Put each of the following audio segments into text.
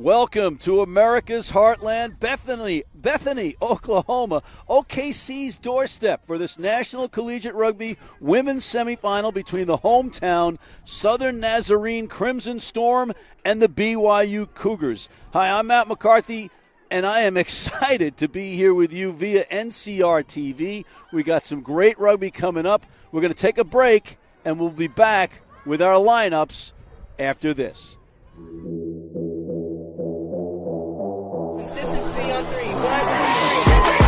Welcome to America's Heartland, Bethany, Oklahoma, OKC's doorstep for this National Collegiate Rugby Women's Semifinal between the hometown Southern Nazarene Crimson Storm and the BYU Cougars. Hi, I'm Matt McCarthy, and I am excited to be here with you via NCR TV. We got some great rugby coming up. We're going to take a break, and we'll be back with our lineups after this. Consistency on three. 1, 2, 3.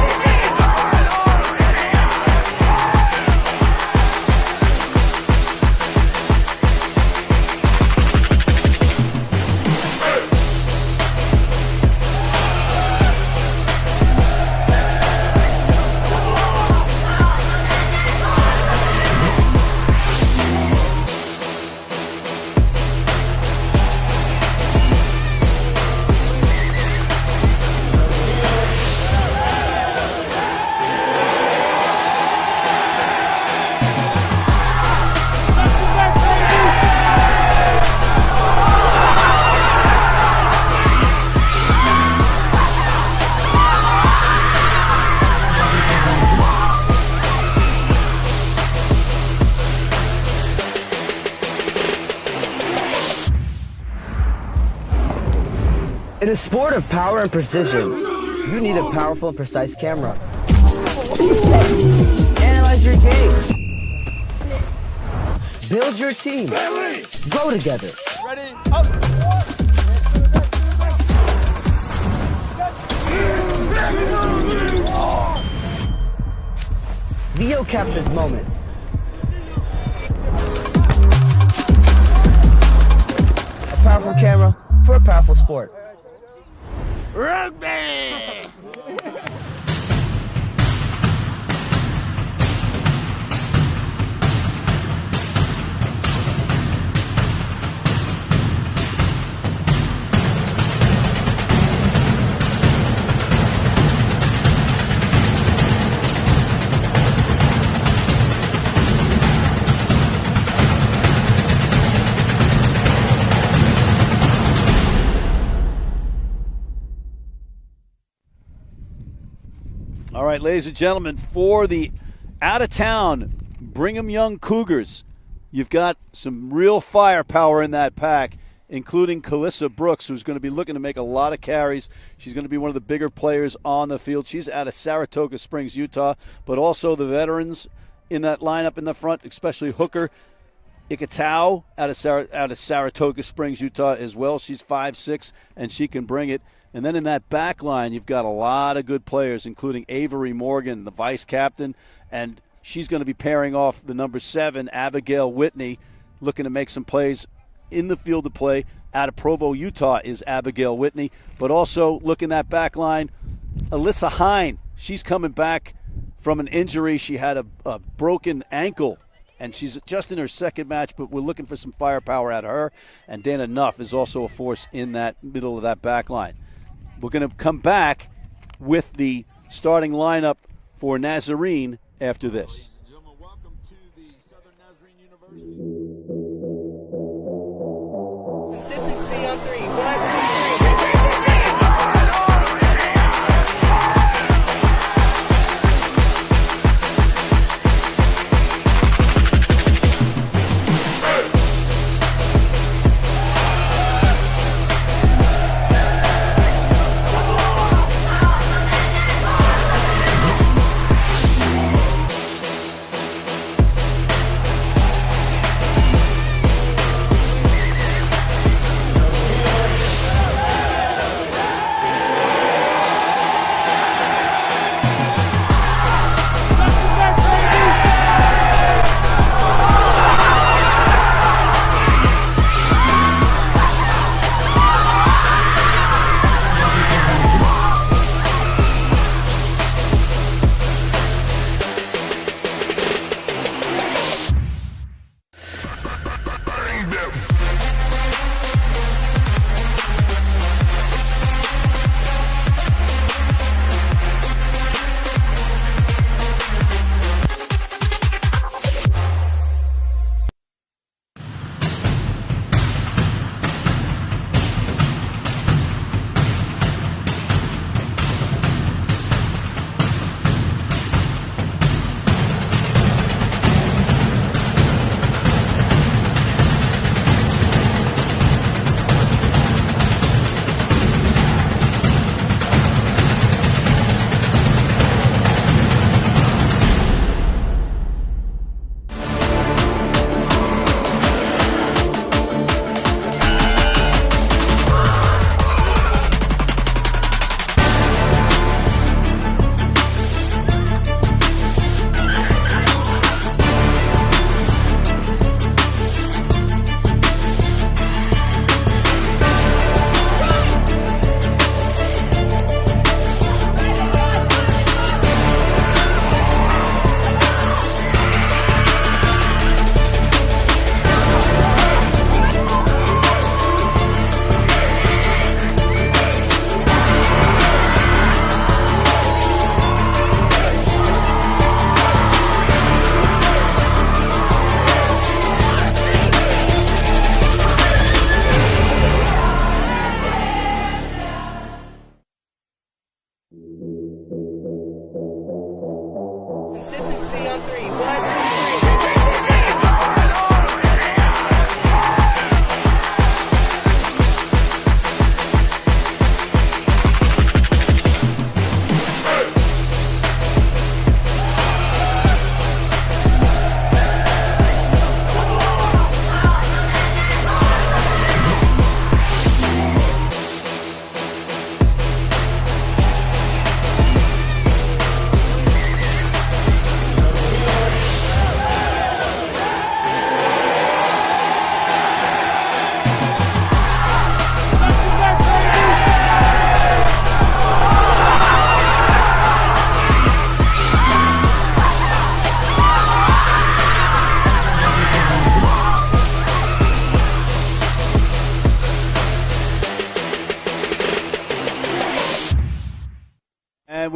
In a sport of power and precision, you need a powerful and precise camera. Analyze your game. Build your team. Grow together. Ready, up. Video captures moments. A powerful camera for a powerful sport. Rugby! All right, ladies and gentlemen, for the out-of-town Brigham Young Cougars, you've got some real firepower in that pack, including Calissa Brooks, who's going to be looking to make a lot of carries. She's going to be one of the bigger players on the field. She's out of Saratoga Springs, Utah, but also the veterans in that lineup in the front, especially Hooker Ikatau out of Saratoga Springs, Utah as well. She's 5'6", and she can bring it. And then in that back line, you've got a lot of good players, including Avery Morgan, the vice captain, and she's going to be pairing off the number 7, Abigail Whitney, looking to make some plays in the field of play. Out of Provo, Utah is Abigail Whitney. But also, look in that back line, Alyssa Hine. She's coming back from an injury. She had a broken ankle, and she's just in her second match, but we're looking for some firepower out of her. And Dana Nuff is also a force in that middle of that back line. We're going to come back with the starting lineup for Nazarene after this. Ladies and gentlemen, welcome to the Southern Nazarene University. Consistency on three. 1, 2, 3.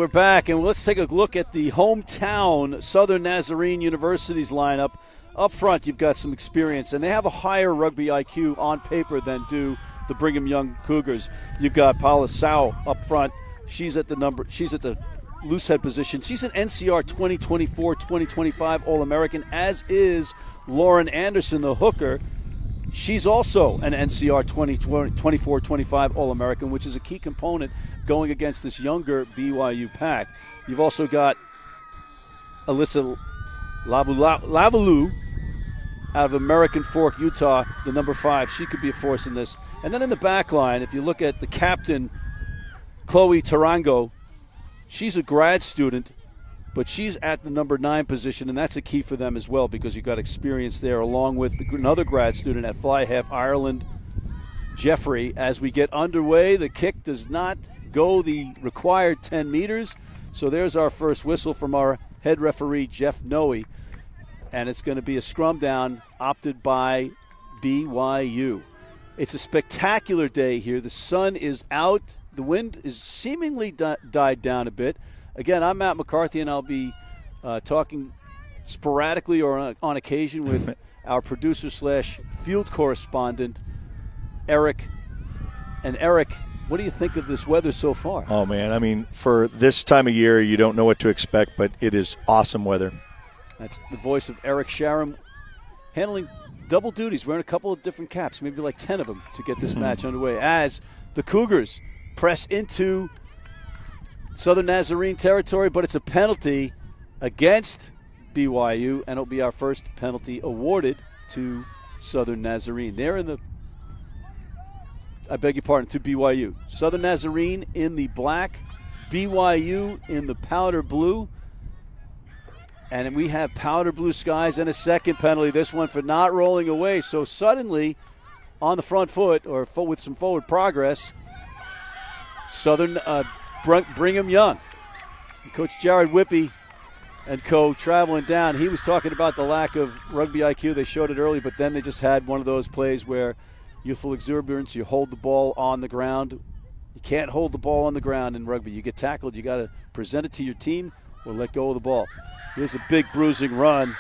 we're back, and let's take a look at the hometown Southern Nazarene University's lineup. Up front, you've got some experience, and they have a higher rugby IQ on paper than do the Brigham Young Cougars. You've got Paula Sau up front. She's at the loose head position. She's an NCR 2024-2025 All-American, as is Lauren Anderson, the hooker. She's also an NCR 24-25 All-American, which is a key component going against this younger BYU pack. You've also got Alyssa Lavalu out of American Fork, Utah, the number 5. She could be a force in this. And then in the back line, if you look at the captain, Chloe Tarango, she's a grad student, but she's at the number 9 position, and that's a key for them as well because you've got experience there, along with another grad student at fly half, Ireland Jeffrey. As we get underway, the kick does not go the required 10 meters, so there's our first whistle from our head referee, Jeff Noe, and it's going to be a scrum down opted by BYU. It's a spectacular day here. The sun is out. The wind is seemingly died down a bit. Again, I'm Matt McCarthy, and I'll be talking sporadically or on occasion with our producer/field correspondent, Eric. And Eric, what do you think of this weather so far? Oh, man, I mean, for this time of year, you don't know what to expect, but it is awesome weather. That's the voice of Eric Sharam, handling double duties, wearing a couple of different caps, maybe like 10 of them to get this match underway, as the Cougars press into Southern Nazarene territory, but it's a penalty against BYU, and it'll be our first penalty awarded to Southern Nazarene. They're in the, I beg your pardon, to BYU. Southern Nazarene in the black, BYU in the powder blue. And we have powder blue skies and a second penalty, this one for not rolling away. So suddenly, on the front foot, or with some forward progress, Southern Brigham Young. Coach Jared Whippy and co traveling down. He was talking about the lack of rugby IQ. They showed it early, but then they just had one of those plays where youthful exuberance, you hold the ball on the ground. You can't hold the ball on the ground in rugby. You get tackled, you got to present it to your team or let go of the ball. Here's a big bruising run.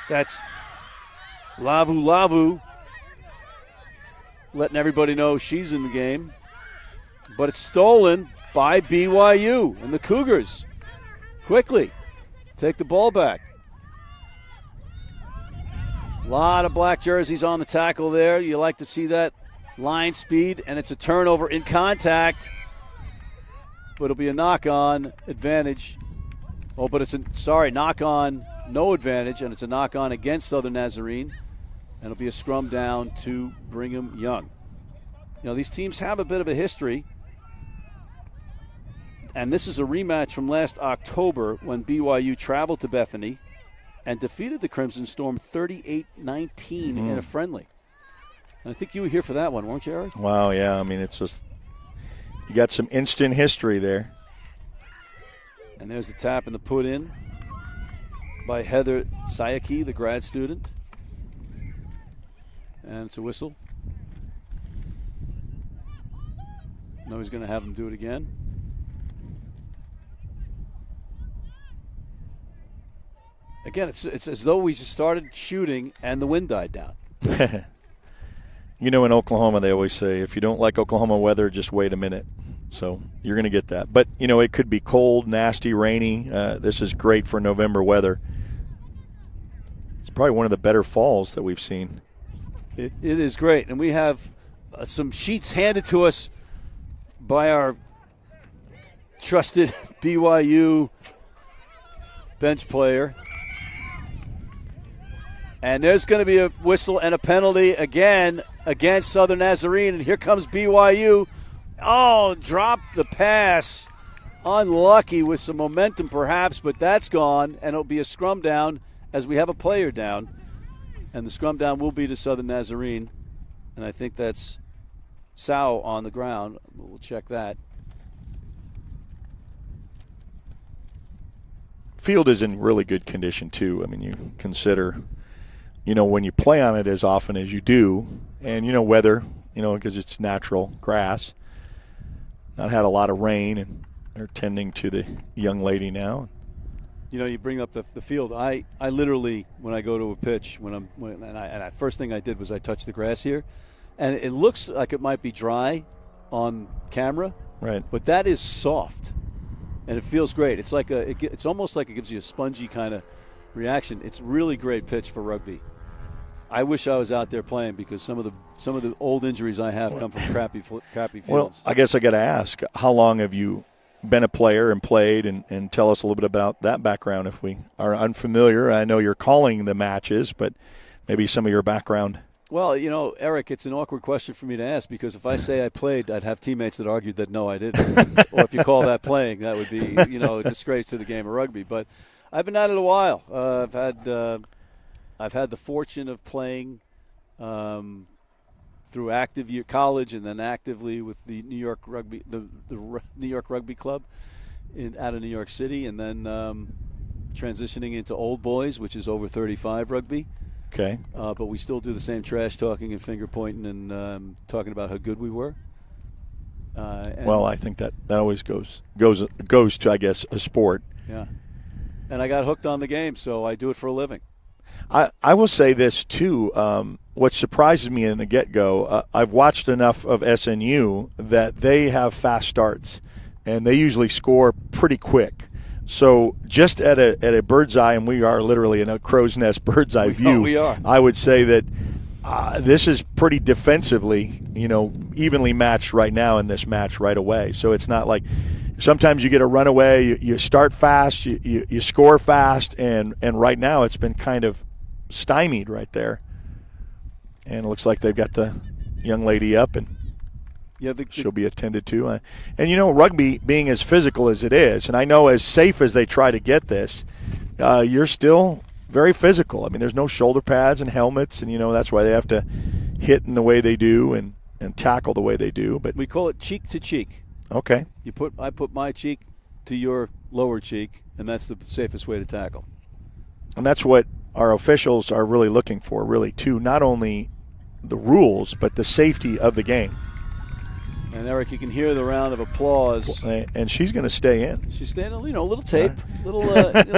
That's Lavu letting everybody know she's in the game. But it's stolen by BYU, and the Cougars quickly take the ball back. A lot of black jerseys on the tackle there. You like to see that line speed, and it's a turnover in contact. But it'll be a knock-on advantage. Oh, but it's knock-on, no advantage, and it's a knock-on against Southern Nazarene. And it'll be a scrum down to Brigham Young. You know, these teams have a bit of a history. And this is a rematch from last October when BYU traveled to Bethany and defeated the Crimson Storm 38-19 in a friendly. And I think you were here for that one, weren't you, Eric? Wow, yeah. I mean, it's just, you got some instant history there. And there's the tap and the put in by Heather Sayaki, the grad student. And it's a whistle. No, he's going to have him do it again. Again, it's as though we just started shooting and the wind died down. You know, in Oklahoma, they always say, if you don't like Oklahoma weather, just wait a minute. So you're going to get that. But, you know, it could be cold, nasty, rainy. This is great for November weather. It's probably one of the better falls that we've seen. It is great. And we have some sheets handed to us by our trusted BYU bench player. And there's going to be a whistle and a penalty again against Southern Nazarene. And here comes BYU. Oh, dropped the pass. Unlucky with some momentum perhaps, but that's gone. And it'll be a scrum down as we have a player down. And the scrum down will be to Southern Nazarene. And I think that's Sau on the ground. We'll check that. Field is in really good condition, too. I mean, you consider, you know, when you play on it as often as you do, and, you know, weather, you know, because it's natural grass, not had a lot of rain, and they're tending to the young lady now. You know, you bring up the field. I literally, when I go to a pitch, first thing I did was I touched the grass here, and it looks like it might be dry on camera, right? But that is soft, and it feels great. It's like it's almost like it gives you a spongy kind of reaction. It's really great pitch for rugby. I wish I was out there playing because some of the old injuries I have come from crappy fields. Well, I guess I got to ask, how long have you been a player and played, and tell us a little bit about that background if we are unfamiliar. I know you're calling the matches, but maybe some of your background. Well, you know, Eric, it's an awkward question for me to ask because if I say I played, I'd have teammates that argued that no, I didn't. Or if you call that playing, that would be, you know, a disgrace to the game of rugby. But I've been at it a while. I've had the fortune of playing through active year college and then actively with the New York Rugby, the New York Rugby Club out of New York City, and then transitioning into Old Boys, which is over 35 rugby. Okay. But we still do the same trash talking and finger pointing and talking about how good we were. Well, I think that always goes to, I guess, a sport. Yeah. And I got hooked on the game, so I do it for a living. I will say this, too. What surprises me in the get-go, I've watched enough of SNU that they have fast starts, and they usually score pretty quick. So just at a bird's eye, and we are literally in a crow's nest bird's eye view, we are. I would say that this is pretty defensively, you know, evenly matched right now in this match right away. So it's not like sometimes you get a runaway, you start fast, you score fast, and right now it's been kind of stymied right there. And it looks like they've got the young lady up, and she'll be attended to. And, you know, rugby being as physical as it is, and I know as safe as they try to get this, you're still very physical. I mean, there's no shoulder pads and helmets, and, you know, that's why they have to hit in the way they do and tackle the way they do. But we call it cheek to cheek. Okay. I put my cheek to your lower cheek, and that's the safest way to tackle. And that's what our officials are really looking for, really, too. Not only the rules, but the safety of the game. And, Eric, you can hear the round of applause. And she's going to stay in. She's staying, you know, a little tape, little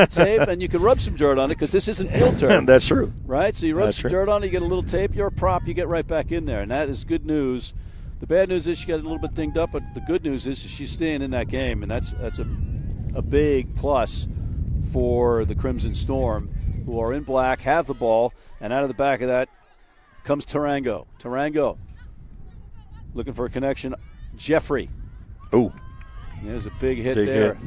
tape, and you can rub some dirt on it because this isn't field turf. That's true. Right? So you rub some dirt on it, you get a little tape, you're a prop, you get right back in there. And that is good news. The bad news is she got a little bit dinged up, but the good news is she's staying in that game, and that's a big plus for the Crimson Storm, who are in black, have the ball, and out of the back of that comes Tarango. Tarango looking for a connection. Jeffrey. Ooh. There's a big hit there.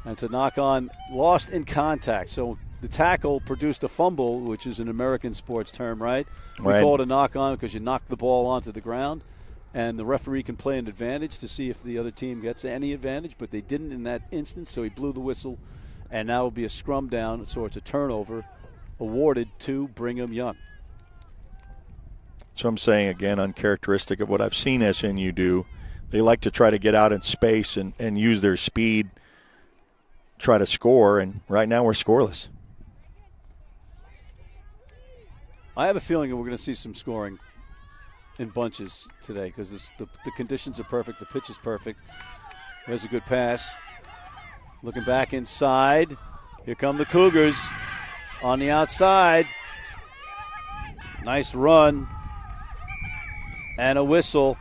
That's a knock-on, lost in contact. So the tackle produced a fumble, which is an American sports term, right? We call it a knock-on because you knock the ball onto the ground, and the referee can play an advantage to see if the other team gets any advantage, but they didn't in that instance, so he blew the whistle, and now it will be a scrum down, so it's a turnover awarded to Brigham Young. So I'm saying, again, uncharacteristic of what I've seen SNU do. They like to try to get out in space and use their speed, try to score, and right now we're scoreless. I have a feeling that we're going to see some scoring in bunches today because the conditions are perfect, the pitch is perfect. There's a good pass. Looking back inside. Here come the Cougars on the outside. Nice run. And a whistle,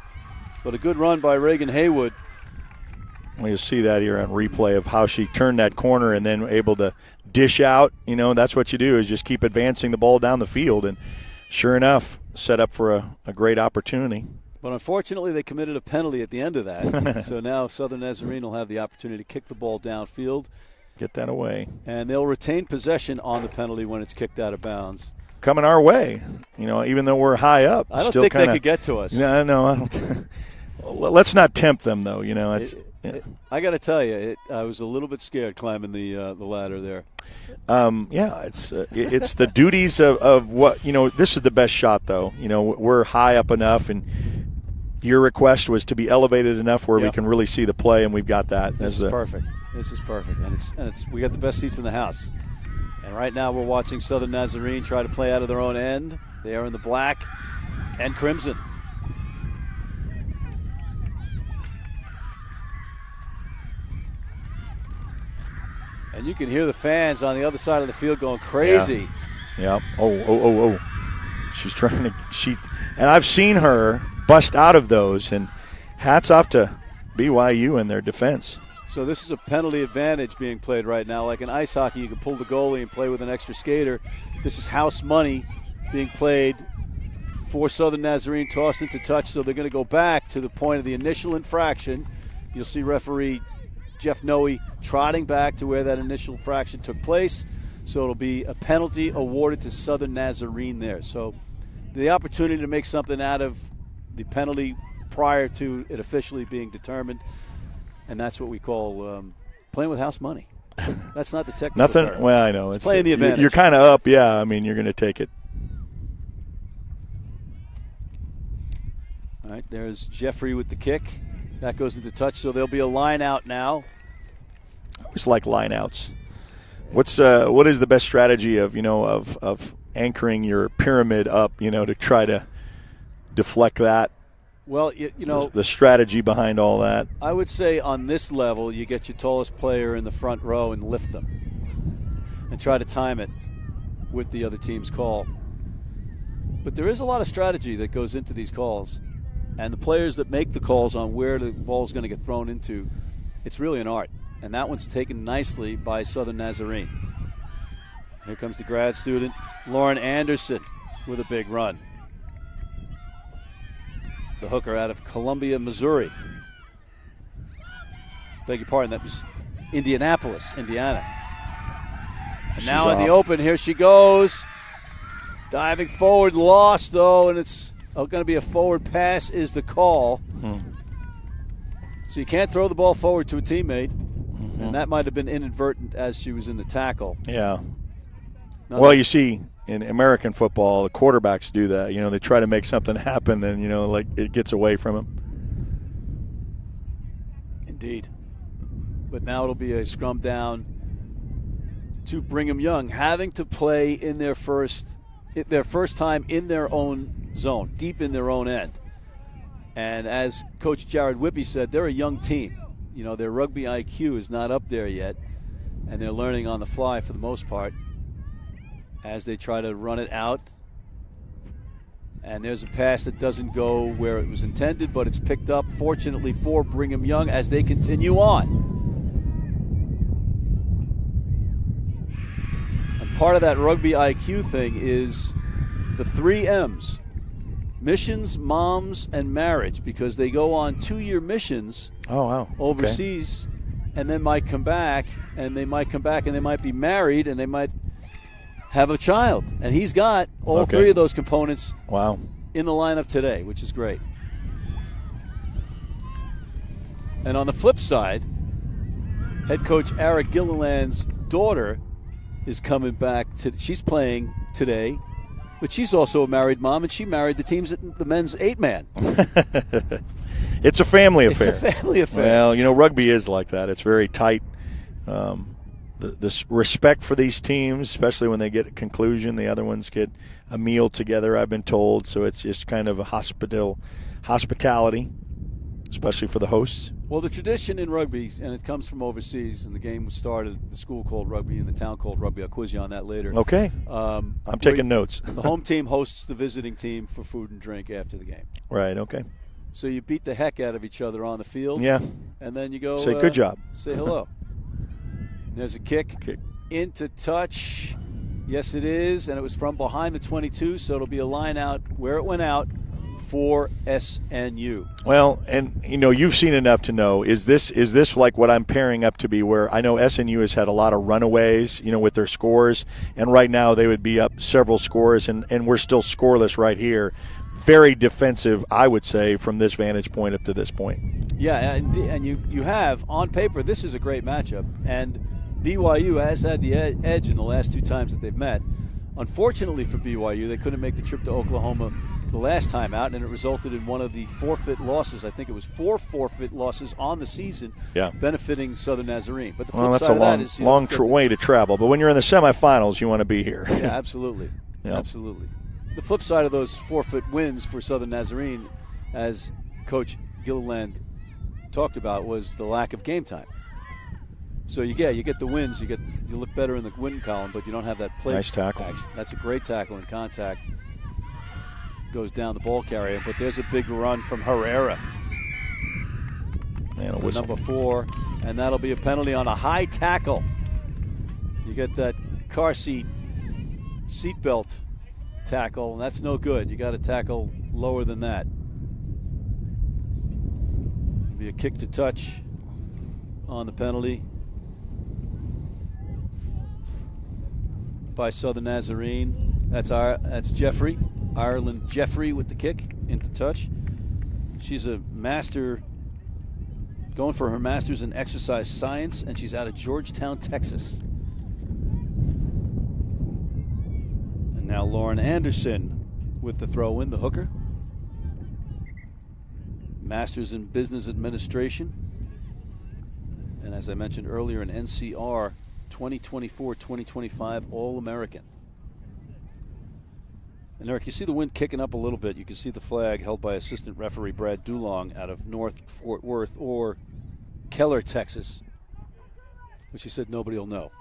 but a good run by Reagan Haywood. Well, you see that here on replay of how she turned that corner and then able to dish out. You know, that's what you do is just keep advancing the ball down the field. And sure enough, set up for a great opportunity. But unfortunately, they committed a penalty at the end of that. So now Southern Nazarene will have the opportunity to kick the ball downfield. Get that away. And they'll retain possession on the penalty when it's kicked out of bounds. Coming our way, you know, even though we're high up. I don't think they could get to us. No, I don't. Let's not tempt them, though. You know, I got to tell you, I was a little bit scared climbing the ladder there. It's the duties of what, you know. This is the best shot, though. You know, we're high up enough, and your request was to be elevated enough where we can really see the play, and we've got that. This is perfect. This is perfect, and it's we got the best seats in the house. And right now we're watching Southern Nazarene try to play out of their own end. They are in the black and crimson. And you can hear the fans on the other side of the field going crazy. Yeah. Oh. She's trying to and I've seen her bust out of those, and hats off to BYU and their defense. So this is a penalty advantage being played right now. Like in ice hockey, you can pull the goalie and play with an extra skater. This is house money being played for Southern Nazarene, tossed into touch, so they're going to go back to the point of the initial infraction. You'll see referee Jeff Noe trotting back to where that initial infraction took place. So it'll be a penalty awarded to Southern Nazarene there. So the opportunity to make something out of the penalty prior to it officially being determined, and that's what we call playing with house money. That's not the technical term. Well, I know. It's playing the advantage. You're kind of up, yeah. I mean, you're going to take it. All right, there's Jeffrey with the kick. That goes into touch, so there'll be a line out now. I always like line outs. What is the best strategy of anchoring your pyramid up, to try to deflect that? Well, the strategy behind all that. I would say on this level, you get your tallest player in the front row and lift them and try to time it with the other team's call. But there is a lot of strategy that goes into these calls. And the players that make the calls on where the ball is going to get thrown into, it's really an art. And that one's taken nicely by Southern Nazarene. Here comes the grad student, Lauren Anderson, with a big run. The hooker out of Columbia, Missouri. Beg your pardon, that was Indianapolis, Indiana. And now in the open, here she goes. Diving forward, lost though, and it's going to be a forward pass is the call. So you can't throw the ball forward to a teammate, and that might have been inadvertent as she was in the tackle. Yeah. Well, you see, in American football, the quarterbacks do that. They try to make something happen, and, it gets away from them. Indeed. But now it'll be a scrum down to Brigham Young, having to play in their first time in their own zone, deep in their own end. And as Coach Jared Whippy said, they're a young team. Their rugby IQ is not up there yet, and they're learning on the fly for the most part as they try to run it out. And there's a pass that doesn't go where it was intended, but it's picked up, fortunately, for Brigham Young as they continue on. And part of that rugby IQ thing is the 3 M's. Missions, moms, and marriage, because they go on 2-year missions overseas, and then might come back, and they might be married, and they might have a child. And he's got all 3 of those components in the lineup today, which is great. And on the flip side, head coach Ara Gilliland's daughter is coming back. She's playing today. But she's also a married mom, and she married the men's 8-man. It's a family affair. It's a family affair. Well, rugby is like that. It's very tight. The respect for these teams, especially when they get a conclusion, the other ones get a meal together, I've been told. So it's just kind of a hospitality, especially for the hosts. Well, the tradition in rugby, and it comes from overseas, and the game started at the school called rugby and the town called rugby. I'll quiz you on that later. Okay. I'm taking notes. The home team hosts the visiting team for food and drink after the game. Right, okay. So you beat the heck out of each other on the field. Yeah. And then you go. Say good job. Say hello. There's a kick into touch. Yes, it is. And it was from behind the 22, so it'll be a line out where it went out for SNU. Well, and you've seen enough to know, is this like what I'm pairing up to be, where I know SNU has had a lot of runaways, with their scores, and right now they would be up several scores, and we're still scoreless right here. Very defensive, I would say, from this vantage point up to this point. Yeah, and you have, on paper, this is a great matchup, and BYU has had the edge in the last 2 times that they've met. Unfortunately for BYU, they couldn't make the trip to Oklahoma the last time out, and it resulted in one of the forfeit losses. I think it was 4 forfeit losses on the season, benefiting Southern Nazarene. But the flip that's side a long, of that is, long way to travel. But when you're in the semifinals, you want to be here. Yeah, absolutely. Yep. Absolutely. The flip side of those forfeit wins for Southern Nazarene, as Coach Gilliland talked about, was the lack of game time. So you get the wins. You look better in the win column, but you don't have that play. Nice tackle. action. That's a great tackle in contact. Goes down the ball carrier, but there's a big run from Herrera. And a whistle. Number 4, and that'll be a penalty on a high tackle. You get that car seatbelt tackle, and that's no good. You got to tackle lower than that. It'll be a kick to touch on the penalty by Southern Nazarene. That's Jeffrey, Ireland Jeffrey with the kick into touch. She's a master, going for her master's in exercise science, and she's out of Georgetown, Texas. And now Lauren Anderson with the throw in, the hooker. Master's in business administration. And as I mentioned earlier, an NCR 2024-2025 All-American. And Eric, you see the wind kicking up a little bit. You can see the flag held by assistant referee Brad Dulong out of North Fort Worth or Keller, Texas, which he said nobody will know.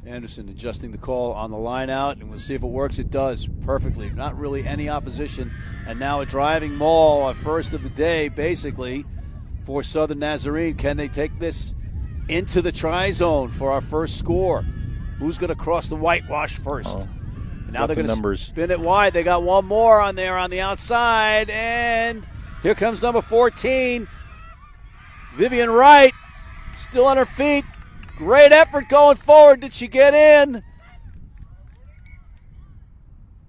Anderson adjusting the call on the line out, and we'll see if it works. It does perfectly. Not really any opposition. And now a driving maul, a first of the day, basically, for Southern Nazarene. Can they take this into the try zone for our first score? Who's going to cross the whitewash first? And now they're going to spin it wide. They got one more on there on the outside, and here comes number 14, Vivian Wright, still on her feet. Great effort going forward. Did she get in?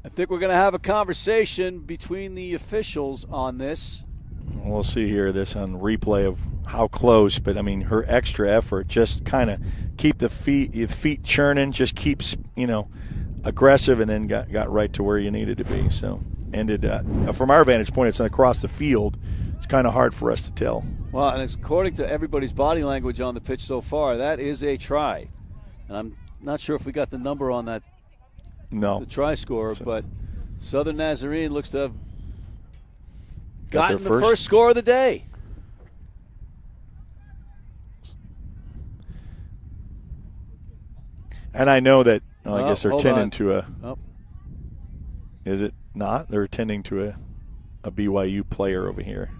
I think we're going to have a conversation between the officials on this. We'll see here this on replay of how close, but I mean her extra effort, just kind of keep the feet churning, just keeps aggressive, and then got right to where you needed to be. So ended from our vantage point, it's across the field. It's kind of hard for us to tell. Well, and according to everybody's body language on the pitch so far, that is a try. And I'm not sure if we got the number on that. No. The try score, but Southern Nazarene looks to have gotten the first score of the day. And I know that I guess they're tending to a. Oh. Is it not? They're tending to a BYU player over here.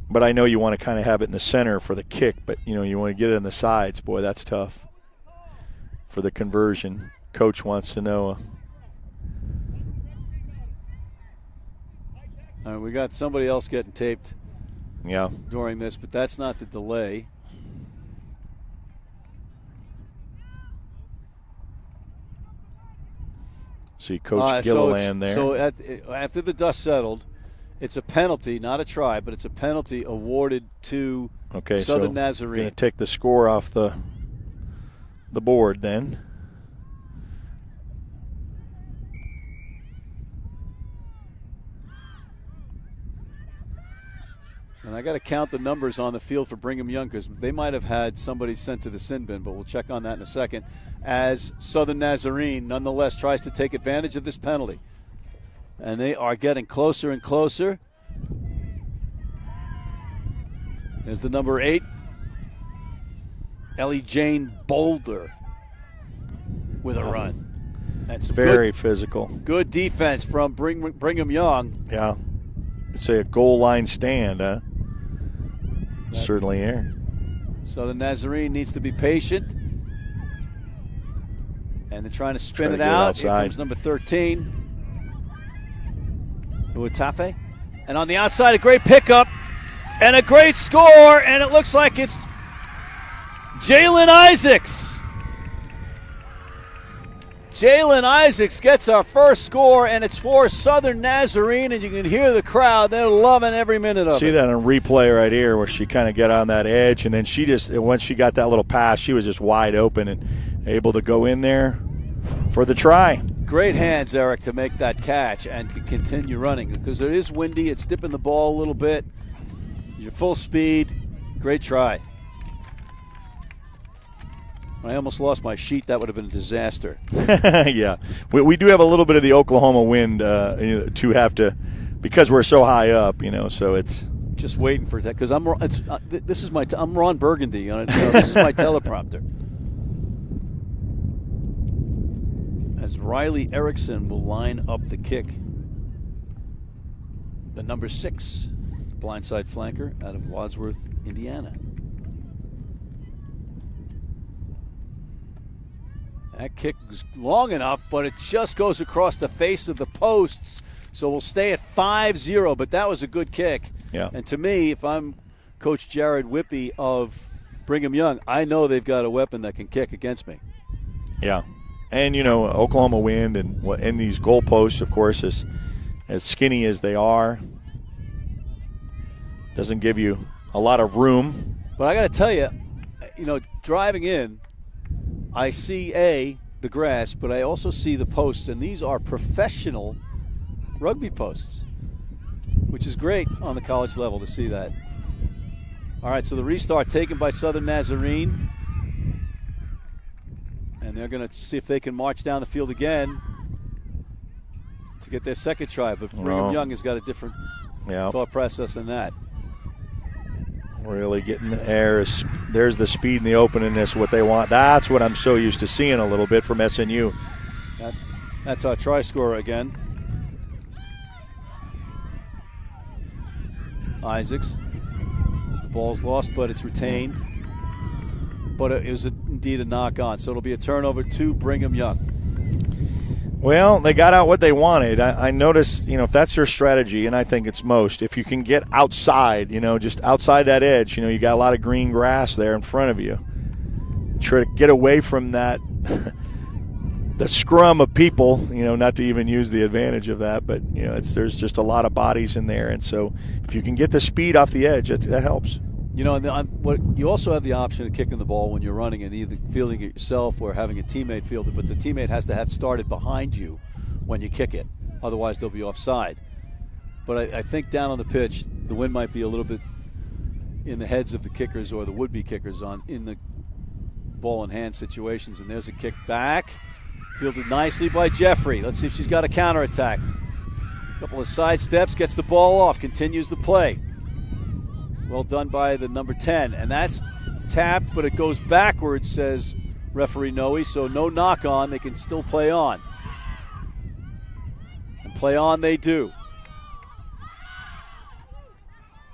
But I know you want to kind of have it in the center for the kick, but you want to get it in the sides. Boy, that's tough for the conversion. Coach wants to know. We got somebody else getting taped. Yeah. During this, but that's not the delay. See Coach Gilliland there. So after the dust settled, it's a penalty, not a try, but it's a penalty awarded to Southern Nazarene. Going to take the score off the board then. And I got to count the numbers on the field for Brigham Young because they might have had somebody sent to the sin bin, but we'll check on that in a second. As Southern Nazarene, nonetheless, tries to take advantage of this penalty. And they are getting closer and closer. There's the number 8, Ellie Jane Boulder, with a run. That's very physical. Good defense from Brigham Young. Yeah. I'd say a goal line stand, huh? Certainly here. Southern Nazarene needs to be patient. And they're trying to spin it out. Here comes number 13, Uatafe. And on the outside, a great pickup and a great score. And it looks like it's Jalen Isaacs. Jalen Isaacs gets our first score, and it's for Southern Nazarene, and you can hear the crowd. They're loving every minute of it. See that on replay right here where she kind of got on that edge, and then once she got that little pass, she was just wide open and able to go in there for the try. Great hands, Eric, to make that catch and to continue running because it is windy. It's dipping the ball a little bit. You're full speed. Great try. I almost lost my sheet. That would have been a disaster. Yeah. We do have a little bit of the Oklahoma wind to have to, because we're so high up, so it's. Just waiting for that because I'm Ron Burgundy. This is my teleprompter. As Riley Erickson will line up the kick. The number 6 blindside flanker out of Wadsworth, Indiana. That kick was long enough, but it just goes across the face of the posts. So we'll stay at 5-0, but that was a good kick. Yeah. And to me, if I'm Coach Jared Whippy of Brigham Young, I know they've got a weapon that can kick against me. Yeah. And, Oklahoma wind and these goalposts, of course, as skinny as they are, doesn't give you a lot of room. But I got to tell you, driving in, I see, the grass, but I also see the posts, and these are professional rugby posts, which is great on the college level to see that. All right, so the restart taken by Southern Nazarene. And they're going to see if they can march down the field again to get their second try. But Brigham Young has got a different thought process than that. Really getting the air. There's the speed and the openness, what they want. That's what I'm so used to seeing a little bit from SNU. That's our try scorer again. Isaacs. As the ball's lost, but it's retained. But it was indeed a knock on. So it'll be a turnover to Brigham Young. Well, they got out what they wanted. I noticed, if that's their strategy, and I think it's most, if you can get outside, just outside that edge, you got a lot of green grass there in front of you. Try to get away from that, the scrum of people, not to even use the advantage of that, but, there's just a lot of bodies in there. And so if you can get the speed off the edge, that helps. You also have the option of kicking the ball when you're running and either fielding it yourself or having a teammate field it, but the teammate has to have started behind you when you kick it. Otherwise, they'll be offside. But I think down on the pitch, the wind might be a little bit in the heads of the kickers or the would-be kickers in the ball-in-hand situations. And there's a kick back, fielded nicely by Jeffrey. Let's see if she's got a counterattack. A couple of side steps, gets the ball off, continues the play. Well done by the number 10. And that's tapped, but it goes backwards, says referee Noe. So no knock on. They can still play on. And play on they do.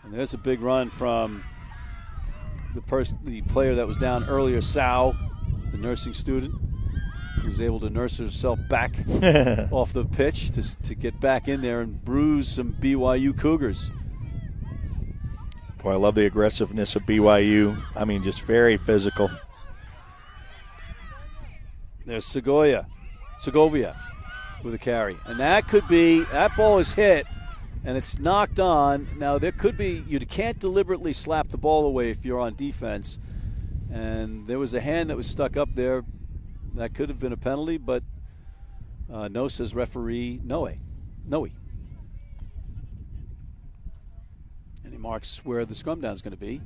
And there's a big run from the player that was down earlier, Sao, the nursing student. Who was able to nurse herself back off the pitch to get back in there and bruise some BYU Cougars. Boy, I love the aggressiveness of BYU. I mean, just very physical. There's Segovia with a carry. And that ball is hit, and it's knocked on. Now, you can't deliberately slap the ball away if you're on defense. And there was a hand that was stuck up there. That could have been a penalty, but no, says referee Noe. And he marks where the scrum down is going to be.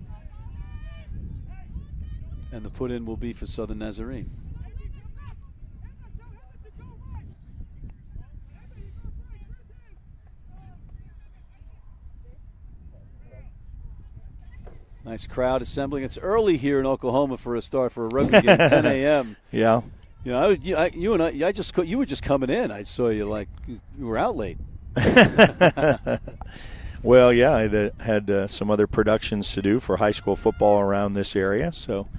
And the put-in will be for Southern Nazarene. Nice crowd assembling. It's early here in Oklahoma for a start for a rugby game, 10 a.m. Yeah. You were just coming in. I saw you like you were out late. Well, yeah, I had some other productions to do for high school football around this area, so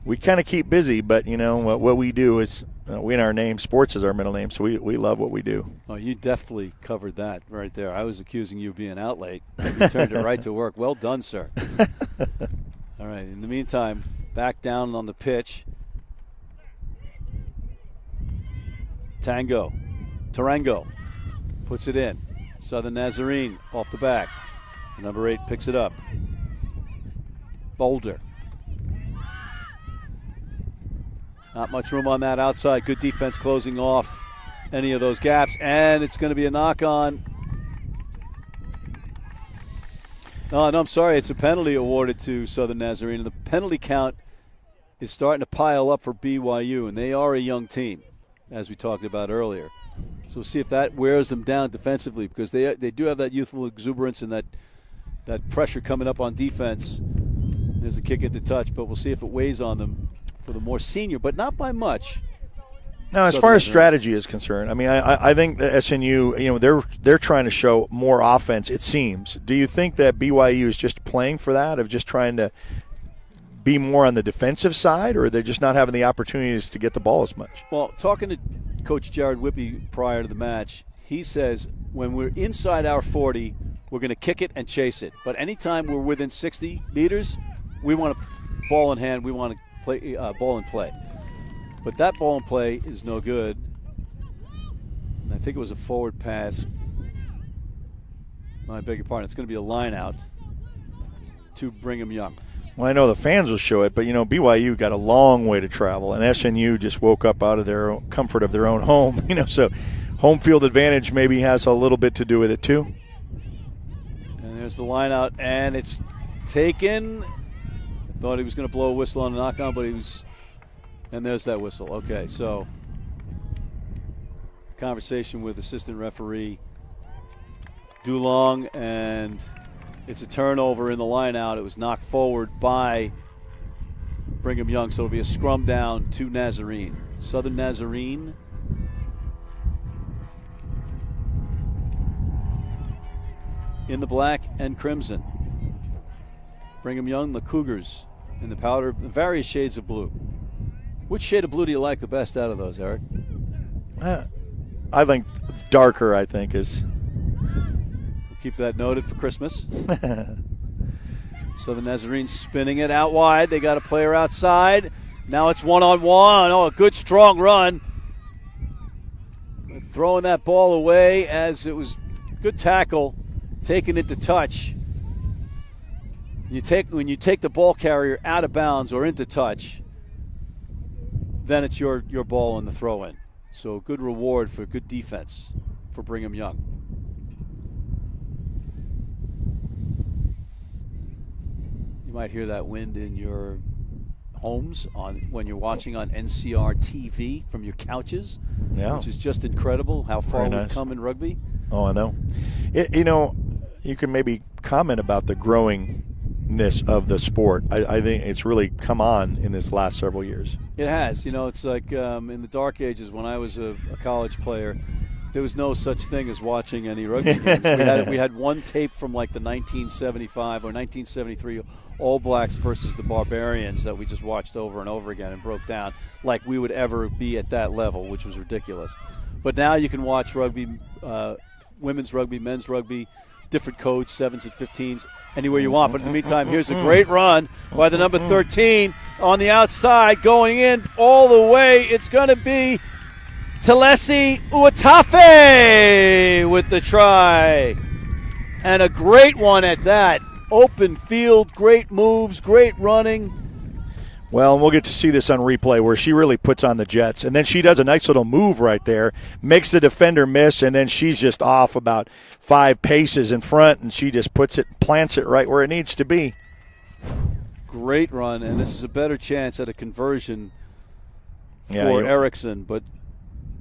we kind of keep busy. But what we do is we in our name, sports is our middle name, so we love what we do. Oh, you definitely covered that right there. I was accusing you of being out late. You turned it right to work. Well done, sir. All right. In the meantime, back down on the pitch. Tarango puts it in. Southern Nazarene off the back. The number 8 picks it up. Boulder. Not much room on that outside. Good defense closing off any of those gaps. And it's going to be a knock-on. No, I'm sorry. It's a penalty awarded to Southern Nazarene. And the penalty count is starting to pile up for BYU, and they are a young team, as we talked about earlier. So we'll see if that wears them down defensively, because they do have that youthful exuberance and that pressure coming up on defense. There's a kick at the touch, but we'll see if it weighs on them for the more senior, but not by much. Now, as far as strategy is concerned, I mean, I think that SNU, they're trying to show more offense, it seems. Do you think that BYU is just playing for that, of just trying to be more on the defensive side, or they're just not having the opportunities to get the ball as much? Well, talking to Coach Jared Whippy prior to the match, he says when we're inside our 40, we're going to kick it and chase it. But anytime we're within 60 meters, we want to ball in hand. We want to play ball in play. But that ball in play is no good. And I think it was a forward pass. I beg your pardon. It's going to be a line out to Brigham Young. Well, I know the fans will show it, but, BYU got a long way to travel, and SNU just woke up out of their own comfort of their own home. So home field advantage maybe has a little bit to do with it too. And there's the line out, and it's taken. I thought he was going to blow a whistle on a knock-on, but he was – and there's that whistle. Okay, so conversation with assistant referee Dulong, and it's a turnover in the line out. It was knocked forward by Brigham Young, so it'll be a scrum down to Nazarene. Southern Nazarene in the black and crimson. Brigham Young, the Cougars, in the powder, the various shades of blue. Which shade of blue do you like the best out of those, Eric? I think darker, is. We'll keep that noted for Christmas. So the Nazarene spinning it out wide. They got a player outside. Now it's one-on-one. Oh, a good strong run. Throwing that ball away as it was good tackle, taking it to touch. When you take the ball carrier out of bounds or into touch, then it's your ball in the throw-in. So good reward for good defense for Brigham Young. You might hear that wind in your homes when you're watching on NCR TV from your couches, which is just incredible how far we've come in rugby. Oh, I know. You can maybe comment about the growingness of the sport. I think it's really come on in this last several years. It has. It's like in the dark ages when I was a college player, there was no such thing as watching any rugby games. We had one tape from like the 1975 or 1973 All Blacks versus the Barbarians that we just watched over and over again and broke down like we would ever be at that level, which was ridiculous. But now you can watch rugby, women's rugby, men's rugby, different codes, 7s and 15s, anywhere you want. But in the meantime, here's a great run by the number 13 on the outside, going in all the way. It's going to be Talesi Uatafe with the try. And a great one at that. Open field, great moves, great running. Well, and we'll get to see this on replay where she really puts on the jets. And then she does a nice little move right there, makes the defender miss, and then she's just off about 5 paces in front, and she just plants it right where it needs to be. Great run, and this is a better chance at a conversion for Erickson. But,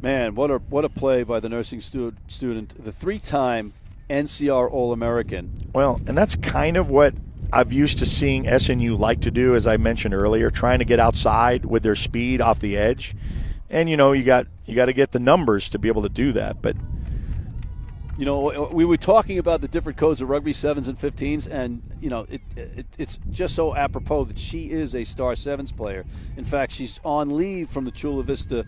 man, what a play by the nursing student, the 3-time NCR All-American. Well, and that's kind of what I've used to seeing SNU like to do, as I mentioned earlier, trying to get outside with their speed off the edge. And, you got to get the numbers to be able to do that. But we were talking about the different codes of rugby, 7s and 15s, and, it's just so apropos that she is a Star 7s player. In fact, she's on leave from the Chula Vista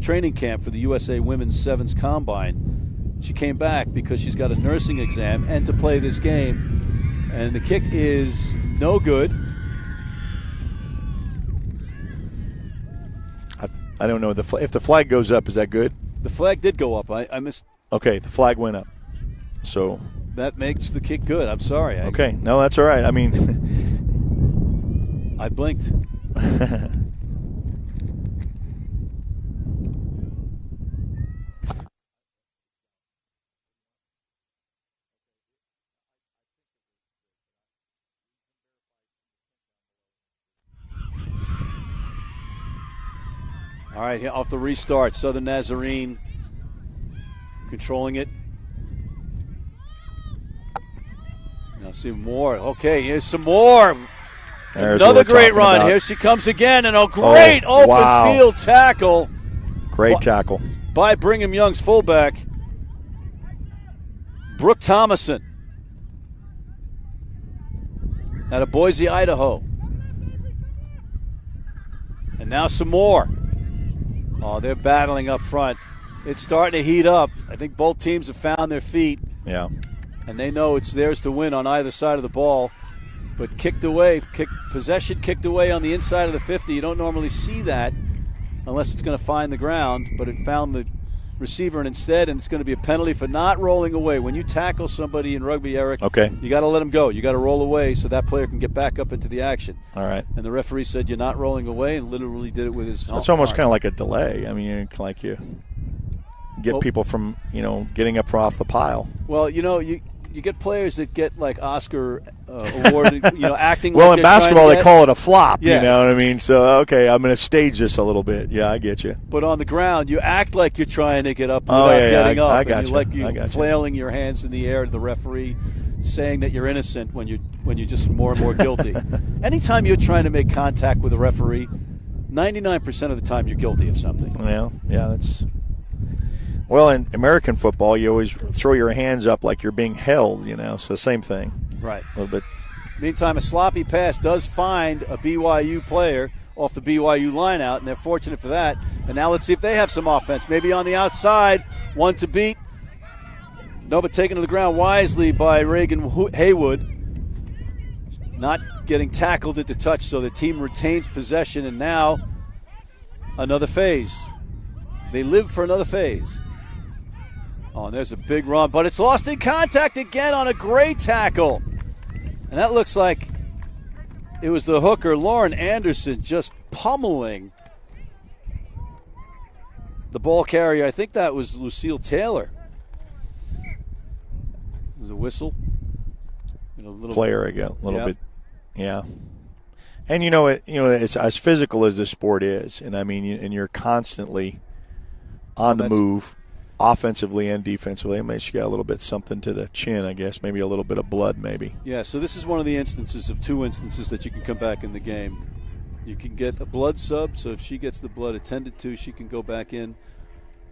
training camp for the USA Women's 7s Combine. She came back because she's got a nursing exam and to play this game. And the kick is no good. I don't know. If the flag goes up, is that good? The flag did go up. I missed. Okay, the flag went up. So that makes the kick good. I'm sorry. Okay, no, that's all right. I mean, I blinked. All right, off the restart, Southern Nazarene controlling it. Now see more. Okay, here's some more. There's Another what we're great talking run. about. Here she comes again, and a great open wow. field tackle. Great tackle. By Brigham Young's fullback, Brooke Thomason, out of Boise, Idaho. And now some more. Oh, they're battling up front. It's starting to heat up. I think both teams have found their feet. Yeah. And they know it's theirs to win on either side of the ball. But possession kicked away on the inside of the 50. You don't normally see that unless it's going to find the ground. But it found the receiver instead, and it's going to be a penalty for not rolling away. When you tackle somebody in rugby, Eric, you got to let them go. You got to roll away so that player can get back up into the action. All right. And the referee said you're not rolling away, and literally did it with his. So it's almost kind of like a delay. I mean, like you get people from getting up off the pile. Well, you get players that get like Oscar awarded, acting. Well, like in basketball, they call it a flop. Yeah. You know what I mean? So, okay, I'm going to stage this a little bit. Yeah, I get you. But on the ground, you act like you're trying to get up without getting up. I got and you. Like I got flailing your hands in the air to the referee, saying that you're innocent when you're just more and more guilty. Anytime you're trying to make contact with a referee, 99% of the time you're guilty of something. Well, yeah, that's. Well, in American football, you always throw your hands up like you're being held, so the same thing. Right. A little bit. Meantime, a sloppy pass does find a BYU player off the BYU line out, and they're fortunate for that. And now let's see if they have some offense. Maybe on the outside, one to beat. No, but taken to the ground wisely by Reagan Haywood. Not getting tackled at the touch, so the team retains possession, and now another phase. They live for another phase. Oh, and there's a big run, but it's lost in contact again on a great tackle. And that looks like it was the hooker, Lauren Anderson, just pummeling the ball carrier. I think that was Lucille Taylor. There's a whistle. A little player again, a little bit. Yeah. And it's as physical as this sport is. And I mean, and you're constantly on the move. Offensively and defensively. I mean, she got a little bit something to the chin, I guess. Maybe a little bit of blood, maybe. Yeah, so this is one of the instances of two instances that you can come back in the game. You can get a blood sub, so if she gets the blood attended to, she can go back in.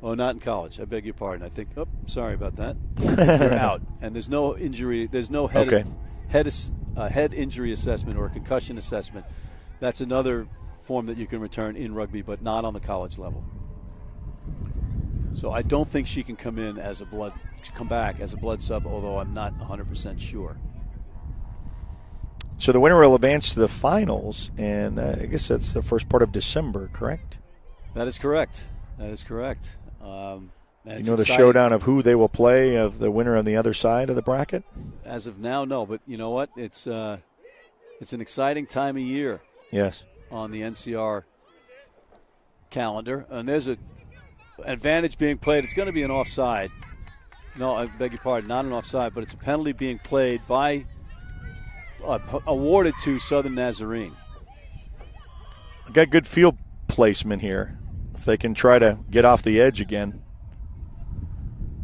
Oh, not in college. I beg your pardon. I think, sorry about that. You're out. And there's no injury. There's no head injury assessment or a concussion assessment. That's another form that you can return in rugby, but not on the college level. So I don't think she can come back as a blood sub, although I'm not 100% sure. So the winner will advance to the finals, and I guess that's the first part of December, correct? That is correct. The exciting. Showdown of who they will play, of the winner on the other side of the bracket? As of now, no. But you know what? It's an exciting time of year. Yes. On the NCR calendar, and there's a advantage being played. It's going to be an offside. No, I beg your pardon, not an offside, but it's a penalty being played by awarded to Southern Nazarene. Got good field placement here. If they can try to get off the edge again.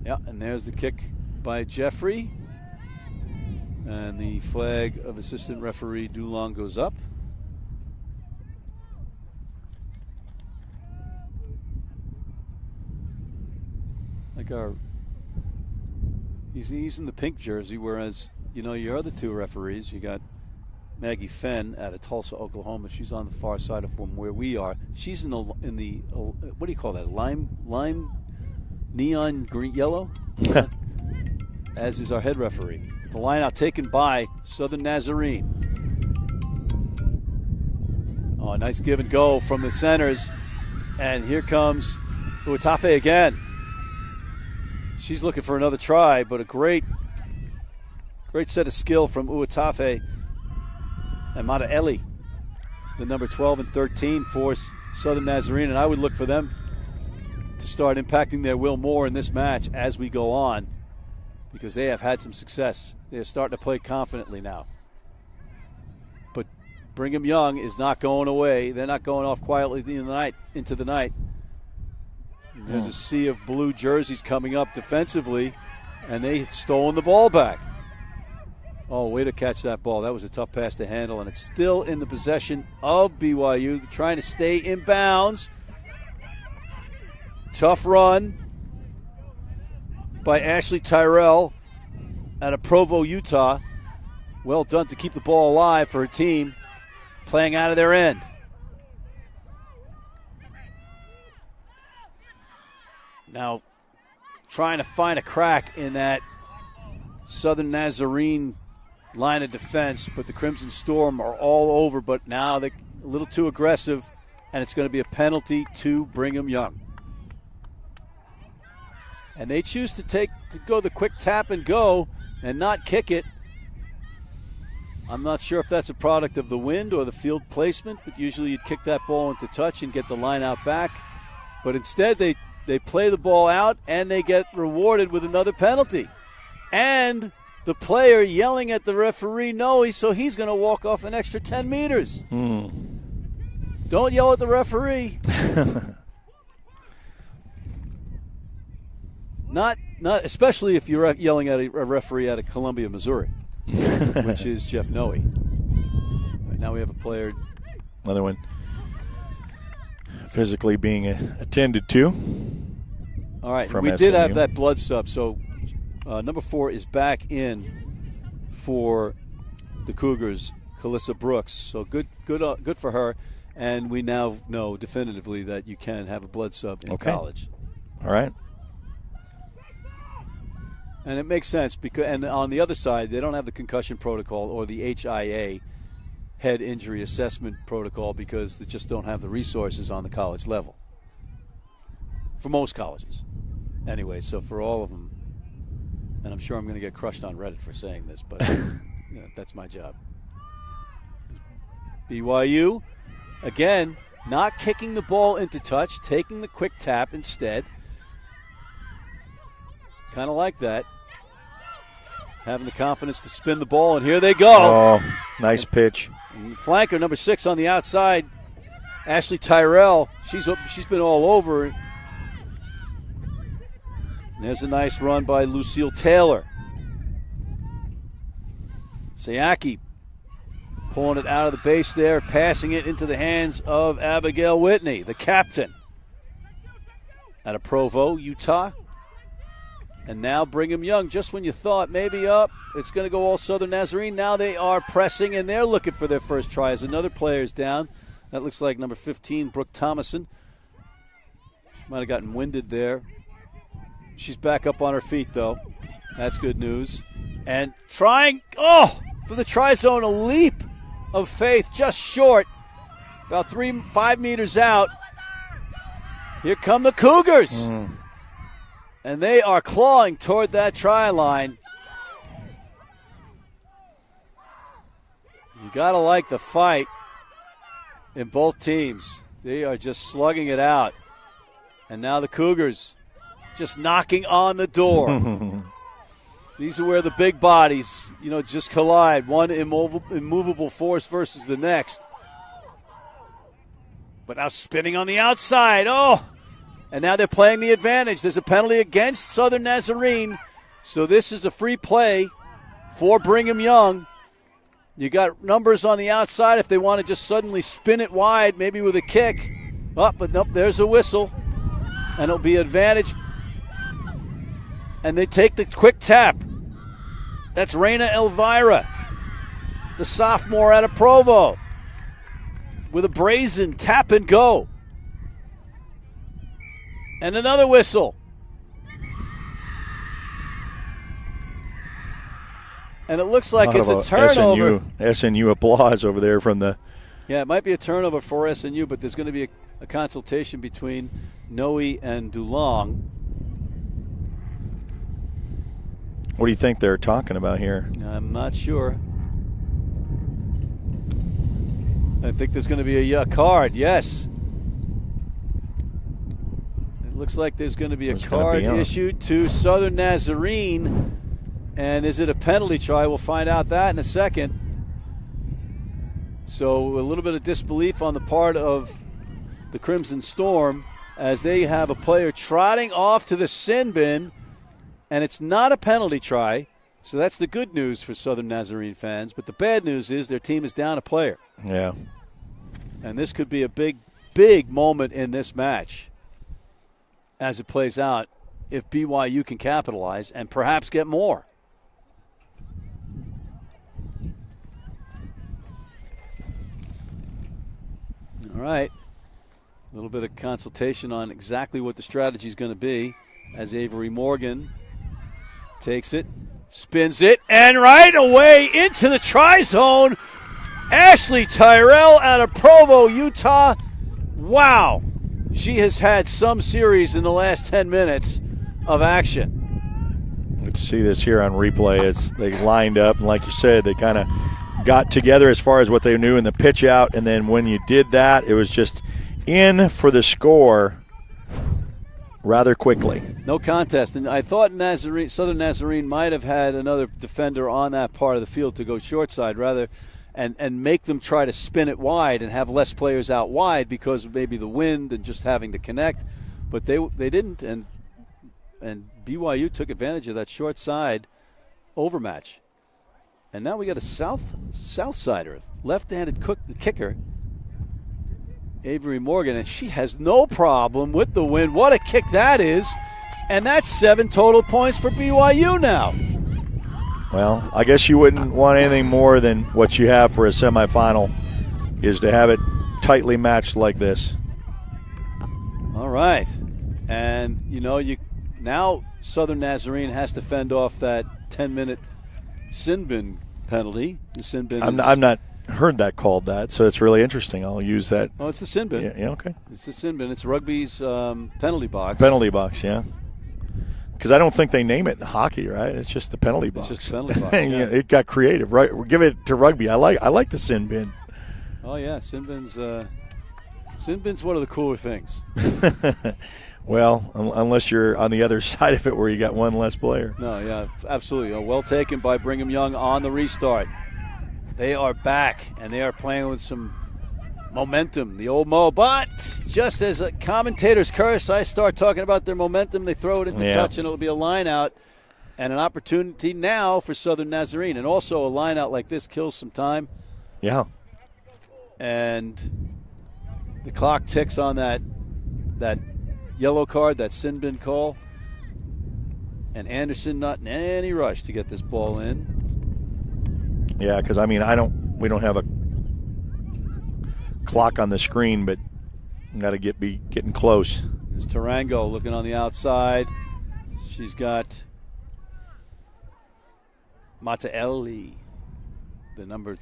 Yeah, and there's the kick by Jeffrey. And the flag of assistant referee Dulong goes up. He's in the pink jersey, whereas your other two referees, you got Maggie Fenn out of Tulsa, Oklahoma. She's on the far side of from where we are. She's in the what do you call that? Lime neon green yellow. As is our head referee. The line out taken by Southern Nazarene. Oh, nice give and go from the centers, and here comes Uatafe again. She's looking for another try, but a great set of skill from Uatafe and Mataeli, the number 12 and 13 for Southern Nazarene, and I would look for them to start impacting their will more in this match as we go on, because they have had some success. They're starting to play confidently now. But Brigham Young is not going away. They're not going off quietly into the night. There's a sea of blue jerseys coming up defensively, and they've stolen the ball back. Oh, way to catch that ball. That was a tough pass to handle, and it's still in the possession of BYU. They're trying to stay in bounds. Tough run by Ashley Tyrell out of Provo, Utah. Well done to keep the ball alive for her team playing out of their end. Now, trying to find a crack in that Southern Nazarene line of defense, but the Crimson Storm are all over, but now they're a little too aggressive, and it's going to be a penalty to Brigham Young. And they choose to go the quick tap and go and not kick it. I'm not sure if that's a product of the wind or the field placement, but usually you'd kick that ball into touch and get the line out back. But instead they play the ball out and they get rewarded with another penalty. And the player yelling at the referee, no, so he's going to walk off an extra 10 meters. Don't yell at the referee. Not especially if you're yelling at a referee out of Columbia, Missouri, which is Jeff Noe. Right, now we have a player. Another one physically being attended to. All right, we did have that blood sub, so number 4 is back in for the Cougars, Calissa Brooks. So good for her, and we now know definitively that you can have a blood sub in college. All right. And it makes sense because, and on the other side, they don't have the concussion protocol or the HIA, head injury assessment protocol, because they just don't have the resources on the college level. For most colleges. Anyway, so for all of them, and I'm sure I'm going to get crushed on Reddit for saying this, but that's my job. BYU, again, not kicking the ball into touch, taking the quick tap instead. Kind of like that. Having the confidence to spin the ball, and here they go. Oh, nice pitch. And flanker, number 6 on the outside, Ashley Tyrell. She's been all over. And there's a nice run by Lucille Taylor. Sayaki pulling it out of the base there, passing it into the hands of Abigail Whitney, the captain. Out of Provo, Utah. And now Brigham Young, just when you thought maybe it's going to go all Southern Nazarene, now they are pressing and they're looking for their first try as another player's down. That looks like number 15, Brooke Thomason. She might have gotten winded there. She's back up on her feet, though. That's good news. And trying, for the try zone, a leap of faith, just short, about 5 meters out. Here come the Cougars. And they are clawing toward that try line. You got to like the fight in both teams. They are just slugging it out. And now the Cougars just knocking on the door. These are where the big bodies, just collide. One immovable force versus the next. But now spinning on the outside. And now they're playing the advantage. There's a penalty against Southern Nazarene. So this is a free play for Brigham Young. You got numbers on the outside if they want to just suddenly spin it wide, maybe with a kick. But nope, there's a whistle. And it'll be advantage. And they take the quick tap. That's Reina Elvira, the sophomore out of Provo, with a brazen tap and go. And another whistle. And it looks like it's a turnover. SNU applause over there from the... Yeah, it might be a turnover for SNU, but there's going to be a consultation between Noe and Dulong. What do you think they're talking about here? I'm not sure. I think there's going to be a card, yes. Looks like there's going to be a card issued to Southern Nazarene. And is it a penalty try? We'll find out that in a second. So a little bit of disbelief on the part of the Crimson Storm. as they have a player trotting off to the sin bin, and it's not a penalty try. So that's the good news for Southern Nazarene fans. But the bad news is their team is down a player. Yeah. And this could be a big, big moment in this match as it plays out if BYU can capitalize and perhaps get more. All right. A little bit of consultation on exactly what the strategy is going to be as Avery Morgan takes it, spins it, and right away into the tri-zone. Ashley Tyrell out of Provo, Utah. Wow. She has had some series in the last 10 minutes of action. Good to see this here on replay as they lined up. And like you said, they kind of got together as far as what they knew in the pitch out. And then when you did that, it was just in for the score rather quickly. No contest. And I thought Southern Nazarene might have had another defender on that part of the field to go short side rather and make them try to spin it wide and have less players out wide because of maybe the wind and just having to connect. But they didn't, and BYU took advantage of that short side overmatch. And now we got a south sider, left-handed kicker, Avery Morgan, and she has no problem with the win. What a kick that is. And that's 7 total points for BYU now. Well, I guess you wouldn't want anything more than what you have for a semifinal is to have it tightly matched like this. All right. And, now Southern Nazarene has to fend off that 10-minute sin bin penalty. The sin bin I've not heard that called that, so it's really interesting. I'll use that. Oh, it's the sin bin. Yeah, okay. It's the sin bin. It's rugby's penalty box. Penalty box, yeah. Because I don't think they name it in hockey, right? It's just the penalty box. It's just the penalty box, yeah. It got creative, right? We'll give it to rugby. I like the sin bin. Oh, yeah. Sin bin's one of the cooler things. Well, unless you're on the other side of it where you got one less player. No, yeah, absolutely. Well taken by Brigham Young on the restart. They are back, and they are playing with some momentum, the old Mo. But just as a commentator's curse, I start talking about their momentum, they throw it into touch, and it'll be a line out and an opportunity now for Southern Nazarene. And also a line out like this kills some time. Yeah. And the clock ticks on that yellow card, that sin bin call. And Anderson not in any rush to get this ball in. Yeah, because we don't have a clock on the screen, but got to be getting close. There's Tarango looking on the outside. She's got Mataeli, the number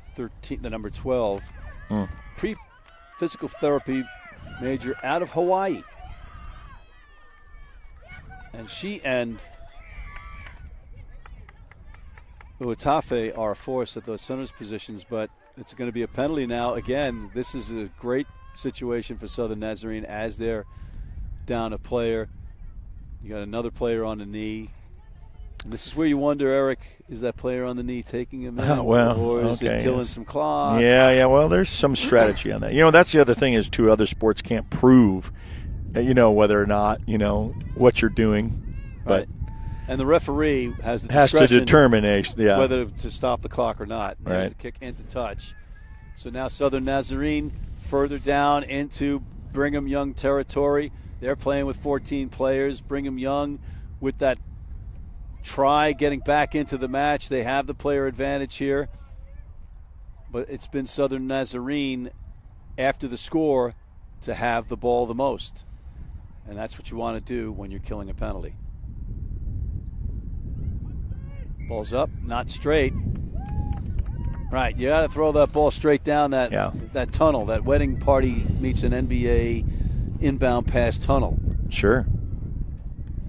12, pre-physical therapy major out of Hawaii. And she and Uatafe are a force at those centers positions, but it's going to be a penalty now. Again, this is a great situation for Southern Nazarene as they're down a player. You got another player on the knee. And this is where you wonder, Eric, is that player on the knee taking him in? Or is it killing some clock? Yeah, well, there's some strategy on that. That's the other thing is, too, other sports can't prove, whether or not, what you're doing. But right. And the referee has the has to determine whether to stop the clock or not. Right. There's a kick into touch. So now Southern Nazarene further down into Brigham Young territory. They're playing with 14 players. Brigham Young with that try getting back into the match. They have the player advantage here. But it's been Southern Nazarene after the score to have the ball the most. And that's what you want to do when you're killing a penalty. Ball's up, not straight. Right, you got to throw that ball straight down that tunnel, that wedding party meets an NBA inbound pass tunnel. Sure.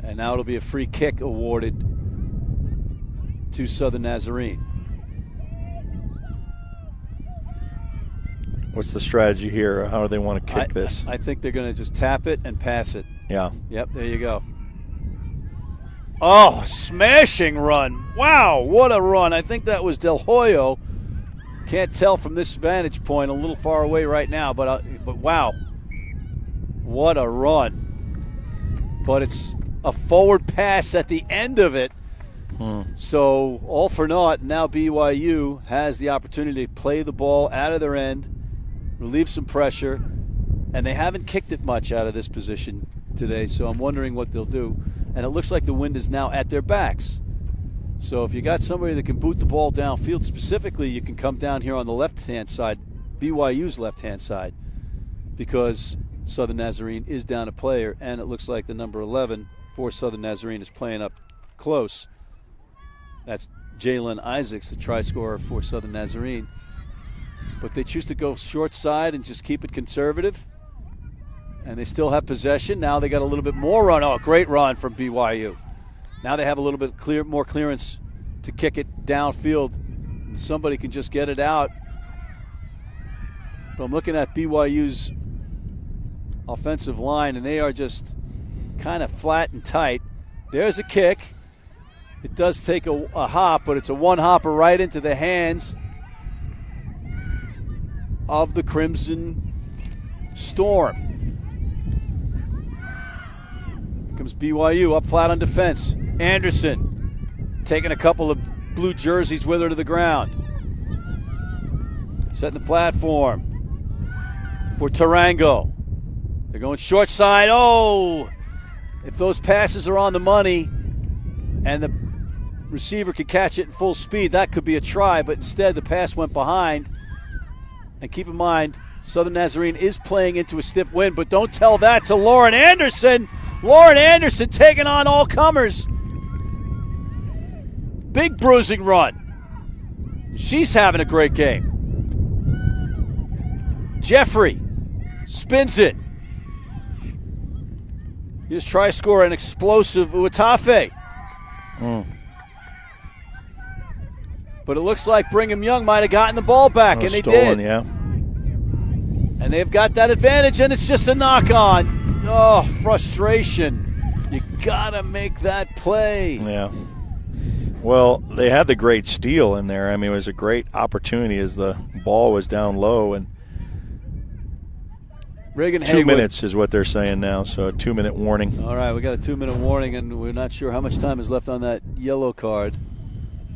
And now it'll be a free kick awarded to Southern Nazarene. What's the strategy here? How do they want to kick this? I think they're going to just tap it and pass it. Yeah. Yep, there you go. Oh, smashing run. Wow, what a run. I think that was Del Hoyo. Can't tell from this vantage point, a little far away right now, but wow. What a run. but it's a forward pass at the end of it. So all for naught. Now BYU has the opportunity to play the ball out of their end, relieve some pressure, and they haven't kicked it much out of this position today, so I'm wondering what they'll do. And it looks like the wind is now at their backs. So if you got somebody that can boot the ball downfield, specifically you can come down here on the left-hand side, BYU's left-hand side, because Southern Nazarene is down a player, and it looks like the number 11 for Southern Nazarene is playing up close. That's Jalen Isaacs, the try scorer for Southern Nazarene. But they choose to go short side and just keep it conservative. And they still have possession. Now they got a little bit more run. Oh, great run from BYU. Now they have a little bit more clearance to kick it downfield. Somebody can just get it out. But I'm looking at BYU's offensive line, and they are just kind of flat and tight. There's a kick. It does take a hop, but it's a one-hopper right into the hands of the Crimson Storm. Here comes BYU up flat on defense. Anderson taking a couple of blue jerseys with her to the ground. Setting the platform for Tarango. They're going short side. Oh! If those passes are on the money and the receiver could catch it in full speed, that could be a try, but instead the pass went behind. And keep in mind, Southern Nazarene is playing into a stiff wind, but don't tell that to Lauren Anderson. Lauren Anderson taking on all comers. Big bruising run. She's having a great game. Jeffrey spins it. Here's try scorer, an explosive Uatafe. But it looks like Brigham Young might have gotten the ball back, and they stolen, did. Yeah. And they've got that advantage, and it's just a knock-on. Oh, frustration. You got to make that play. Yeah. Well, they had the great steal in there. I mean, it was a great opportunity as the ball was down low. And Reagan 2 Haywood. minutes is what they're saying now, so a 2-minute warning. All right, we got a 2-minute warning, and we're not sure how much time is left on that yellow card.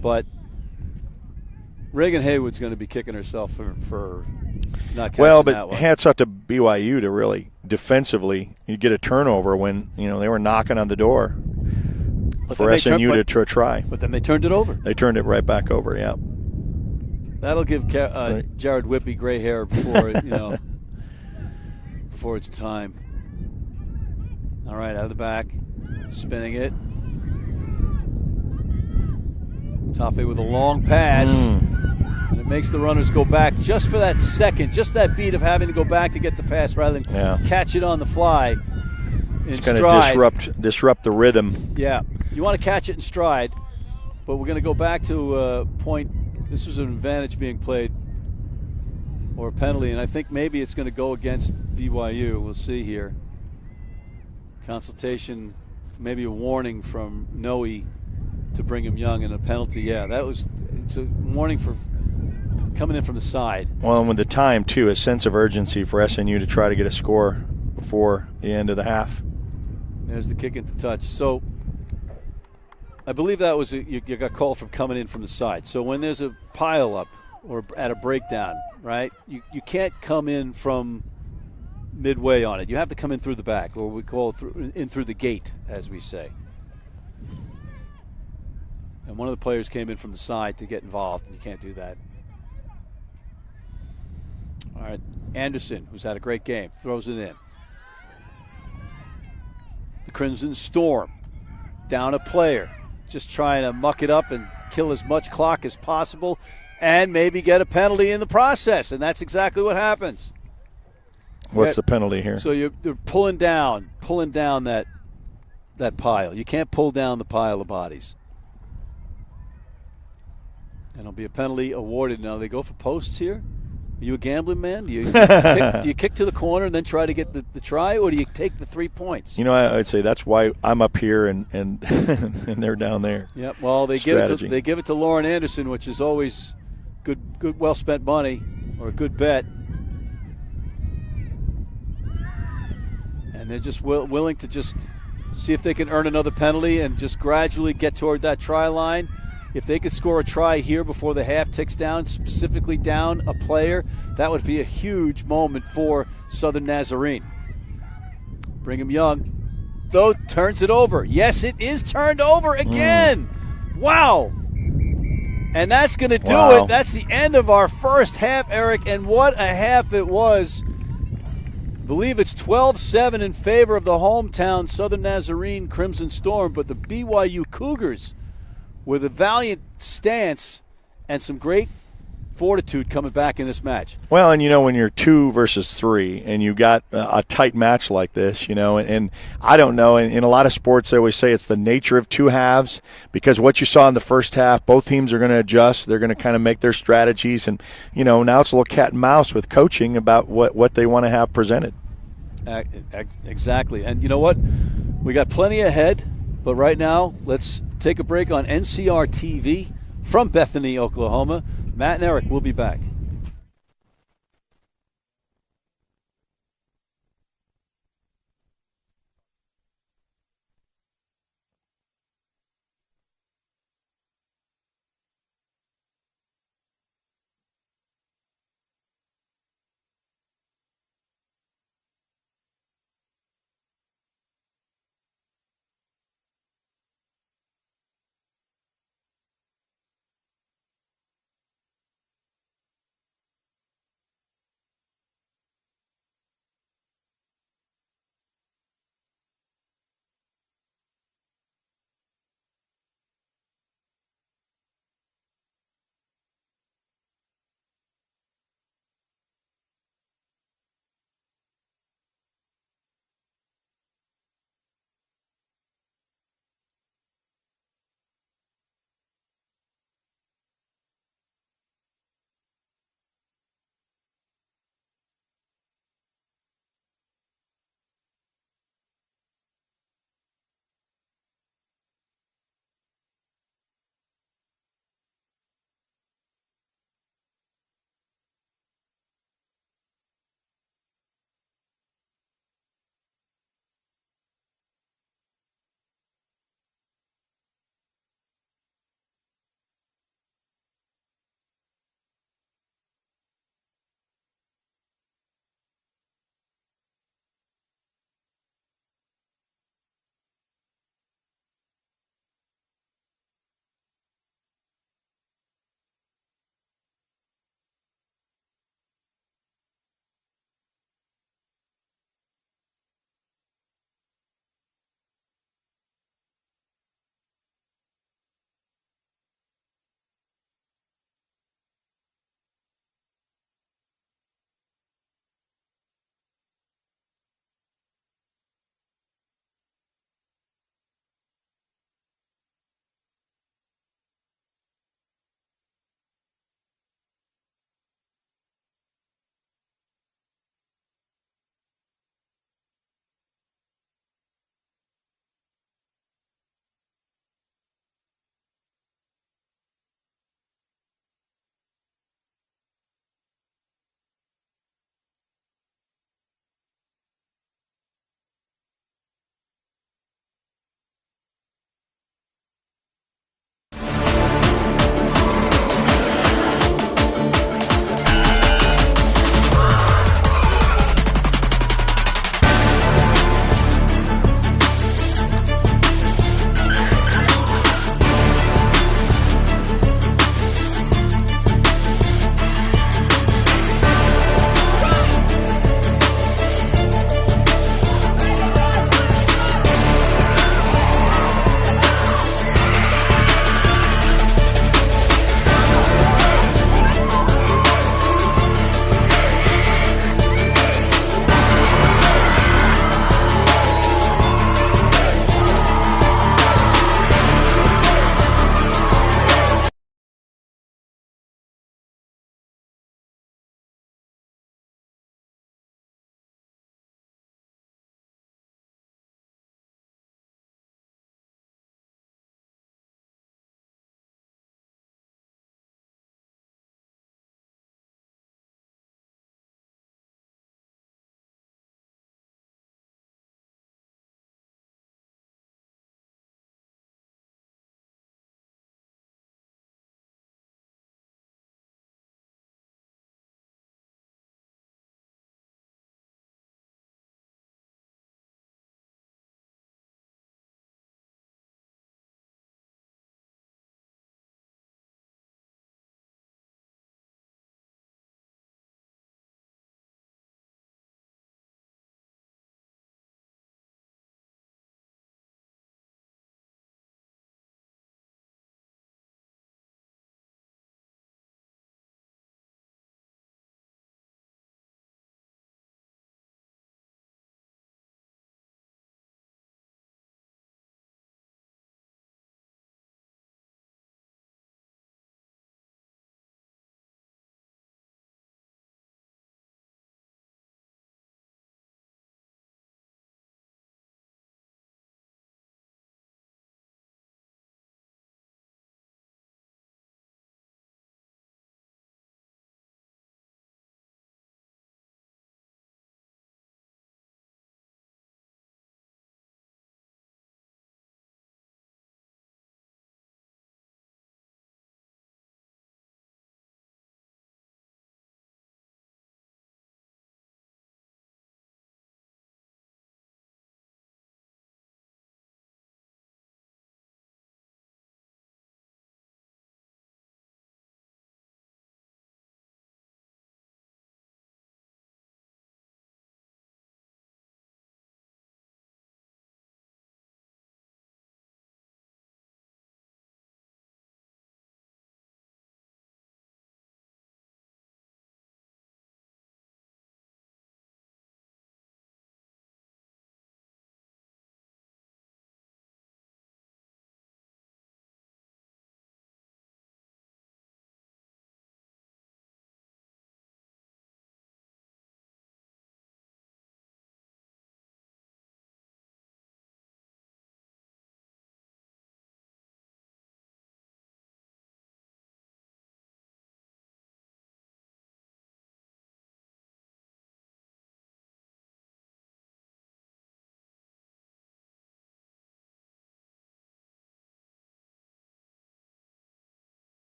But Reagan Haywood's going to be kicking herself for not catching well, but that one. hats off to BYU to really defensively you get a turnover when they were knocking on the door for SNU to try. But then they turned it over. They turned it right back over. Yeah. That'll give Jared Whippy gray hair before before it's time. All right, out of the back, spinning it. Tafe with a long pass. And it makes the runners go back just for that second, just that beat of having to go back to get the pass rather than catch it on the fly in it's going stride. to disrupt the rhythm. Yeah, you want to catch it in stride, but we're going to go back to a point. This was an advantage being played or a penalty, and I think maybe it's going to go against BYU. We'll see here. Consultation, maybe a warning from Noe to Brigham Young and a penalty. Yeah, it's a warning for coming in from the side. Well, and with the time, too, a sense of urgency for SNU to try to get a score before the end of the half. There's the kick into touch. So I believe that was you got called from coming in from the side. So when there's a pile up or at a breakdown, right, you can't come in from midway on it. You have to come in through the back, or we call it through the gate, as we say. And one of the players came in from the side to get involved, and you can't do that. All right, Anderson, who's had a great game, throws it in. The Crimson Storm, down a player, just trying to muck it up and kill as much clock as possible and maybe get a penalty in the process, and that's exactly what happens. What's the penalty here? So they're pulling down that pile. You can't pull down the pile of bodies. And it'll be a penalty awarded. Now, they go for posts here? Are you a gambling man? Do you kick to the corner and then try to get the try, or do you take the 3 points? I'd say that's why I'm up here and and they're down there. Yep. Well, they give it to Lauren Anderson, which is always good, well spent money or a good bet. And they're just willing to just see if they can earn another penalty and just gradually get toward that try line. If they could score a try here before the half ticks down, specifically down a player, that would be a huge moment for Southern Nazarene. Brigham Young, though, turns it over. Yes, it is turned over again. Wow. And that's going to do it. That's the end of our first half, Eric, and what a half it was. I believe it's 12-7 in favor of the hometown Southern Nazarene Crimson Storm, but the BYU Cougars with a valiant stance and some great fortitude coming back in this match. Well, and when you're 2 versus 3 and you got a tight match like this, and I don't know, in a lot of sports they always say it's the nature of two halves, because what you saw in the first half, both teams are going to adjust. They're going to kind of make their strategies, and now it's a little cat and mouse with coaching about what they want to have presented. Exactly. And you know what? We got plenty ahead, but right now let's take a break on NCR TV from Bethany, Oklahoma. Matt and Eric will be back.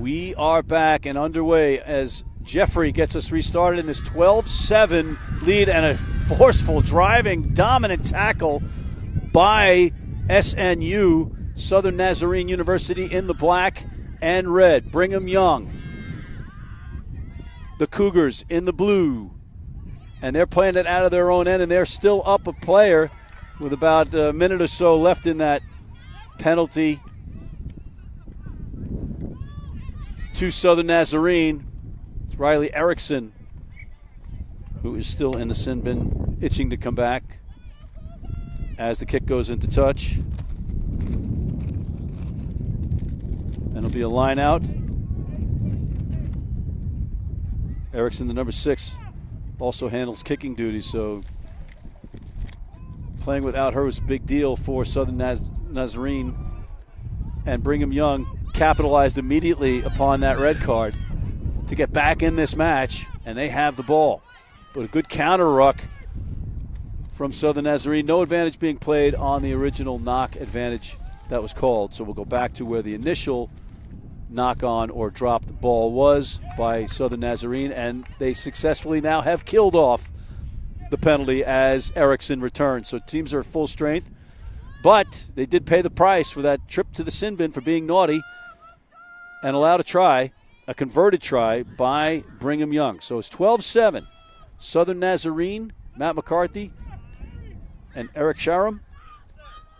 We are back and underway as Jeffrey gets us restarted in this 12-7 lead and a forceful driving, dominant tackle by SNU, Southern Nazarene University, in the black and red. Brigham Young, the Cougars, in the blue. And they're playing it out of their own end, and they're still up a player with about a minute or so left in that penalty to Southern Nazarene. It's Riley Erickson, who is still in the sin bin, itching to come back as the kick goes into touch. And it'll be a line out. Erickson, the number 6, also handles kicking duties, so playing without her was a big deal for Southern Nazarene. And Brigham Young capitalized immediately upon that red card to get back in this match, and they have the ball. But a good counter ruck from Southern Nazarene. No advantage being played on the original knock advantage that was called. So we'll go back to where the initial knock on or dropped ball was by Southern Nazarene, and they successfully now have killed off the penalty as Erickson returns. So teams are at full strength, but they did pay the price for that trip to the sin bin for being naughty and allowed a try, a converted try by Brigham Young. So it's 12-7. Southern Nazarene, Matt McCarthy and Eric Sharam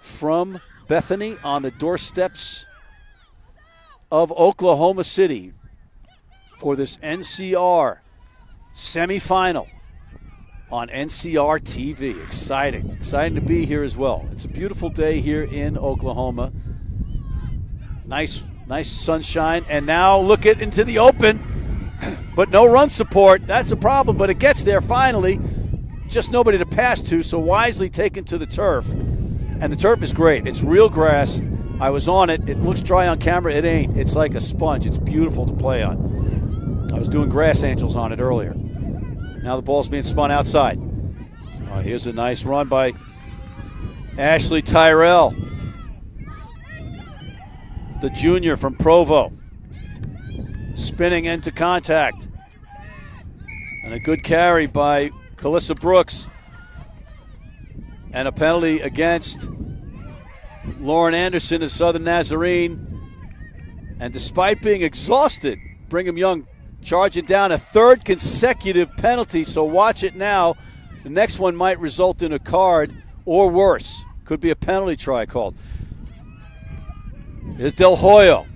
from Bethany on the doorsteps of Oklahoma City for this NCR semifinal on NCR TV. Exciting to be here as well. It's a beautiful day here in Oklahoma. Nice sunshine, and now look it into the open, but no run support. That's a problem, but it gets there finally. Just nobody to pass to, so wisely taken to the turf. And the turf is great. It's real grass. I was on it. It looks dry on camera. It ain't. It's like a sponge. It's beautiful to play on. I was doing grass angels on it earlier. Now the ball's being spun outside. Here's a nice run by Ashley Tyrell, the junior from Provo. Spinning into contact. And a good carry by Calissa Brooks. And a penalty against Lauren Anderson of Southern Nazarene. And despite being exhausted, Brigham Young charging down a third consecutive penalty. So watch it now. The next one might result in a card or worse. Could be a penalty try called. Here's Del Hoyo.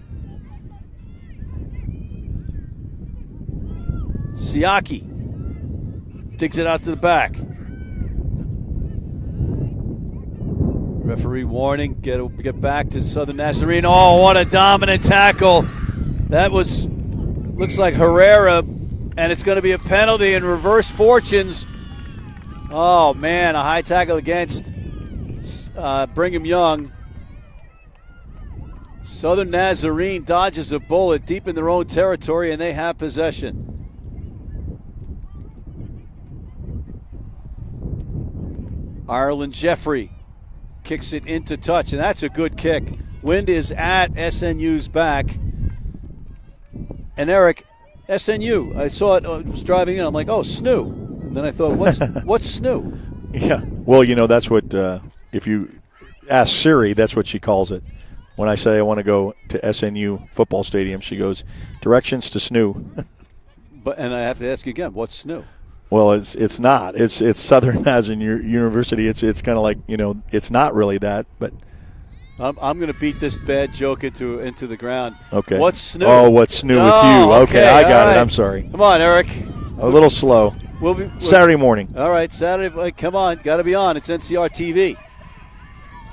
Siaki digs it out to the back. Referee warning, get back to Southern Nazarene. Oh, what a dominant tackle. That looks like Herrera, and it's going to be a penalty in reverse fortunes. Oh, man, a high tackle against Brigham Young. Southern Nazarene dodges a bullet deep in their own territory, and they have possession. Ireland Jeffrey kicks it into touch, and that's a good kick. Wind is at SNU's back. And Eric, SNU, I saw it, I was driving in, I'm like, oh, SNU. And then I thought, what's SNU? Yeah, well, that's what, if you ask Siri, that's what she calls it. When I say I want to go to SNU football stadium, she goes, directions to SNU. And I have to ask you again, what's SNU? Well, it's not. It's Southern Nazarene University. It's kind of like, it's not really that, but I'm going to beat this bad joke into the ground. Okay. What's SNU? Oh, what's SNU with you? Okay, I got it. I'm sorry. Come on, Eric. A little slow. Saturday morning. All right, Saturday. Come on, got to be on. It's NCR TV.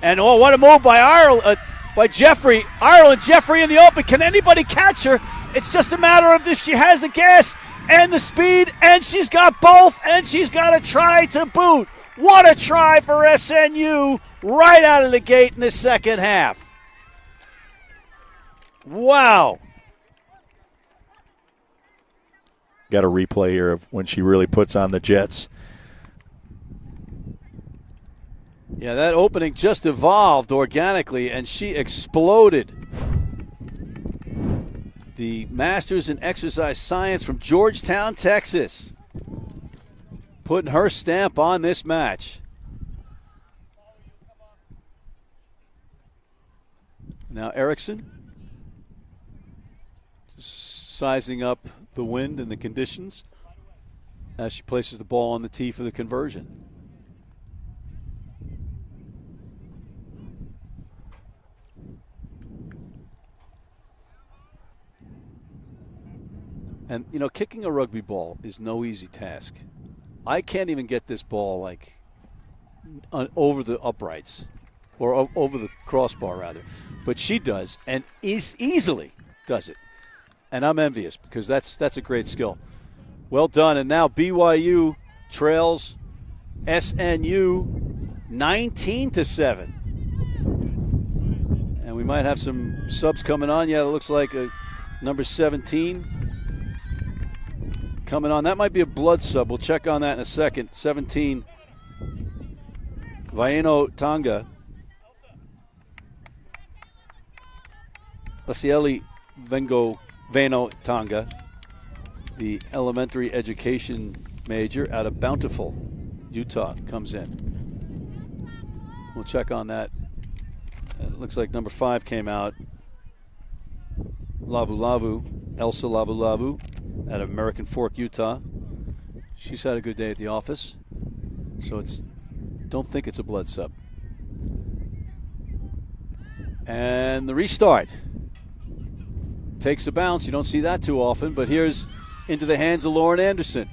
And what a move by Ireland, by Jeffrey. Ireland Jeffrey in the open. Can anybody catch her? It's just a matter of if she has the gas and the speed, and she's got both, and she's got a try to boot. What a try for SNU right out of the gate in the second half. Wow. Got a replay here of when she really puts on the jets. Yeah, that opening just evolved organically, and she exploded the Masters in Exercise Science from Georgetown, Texas, putting her stamp on this match. Now Erickson just sizing up the wind and the conditions as she places the ball on the tee for the conversion. And, you know, kicking a rugby ball is no easy task. I can't even get this ball, like, over the uprights or over the crossbar, rather. But she does, and easily does it. And I'm envious because that's a great skill. Well done. And now BYU trails SNU 19-7. And we might have some subs coming on. Yeah, it looks like number 17 coming on. That might be a blood sub. We'll check on that in a second. 17, Vaeno Tonga. Lasieli Vaeno Tonga, the elementary education major out of Bountiful, Utah, comes in. We'll check on that. It looks like number 5 came out. Elsa Lavu out of American Fork, Utah. She's had a good day at the office, so don't think it's a blood sub. And the restart takes a bounce. You don't see that too often, but here's into the hands of Lauren Anderson,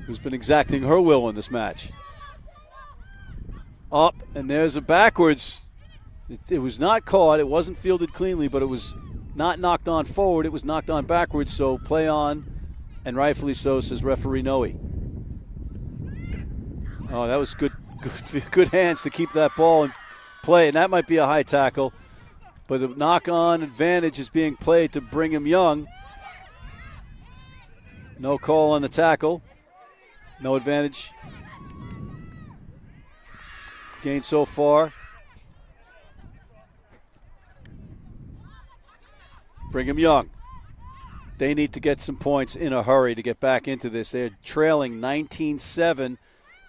who's been exacting her will in this match. Up, and there's a backwards. It was not caught. It wasn't fielded cleanly, but it was not knocked on forward. It was knocked on backwards, so play on, and rightfully so, says referee Noe. Oh, that was good hands to keep that ball in play, and that might be a high tackle. But the knock-on advantage is being played to Brigham Young. No call on the tackle. No advantage gained so far. Brigham Young. They need to get some points in a hurry to get back into this. They're trailing 19-7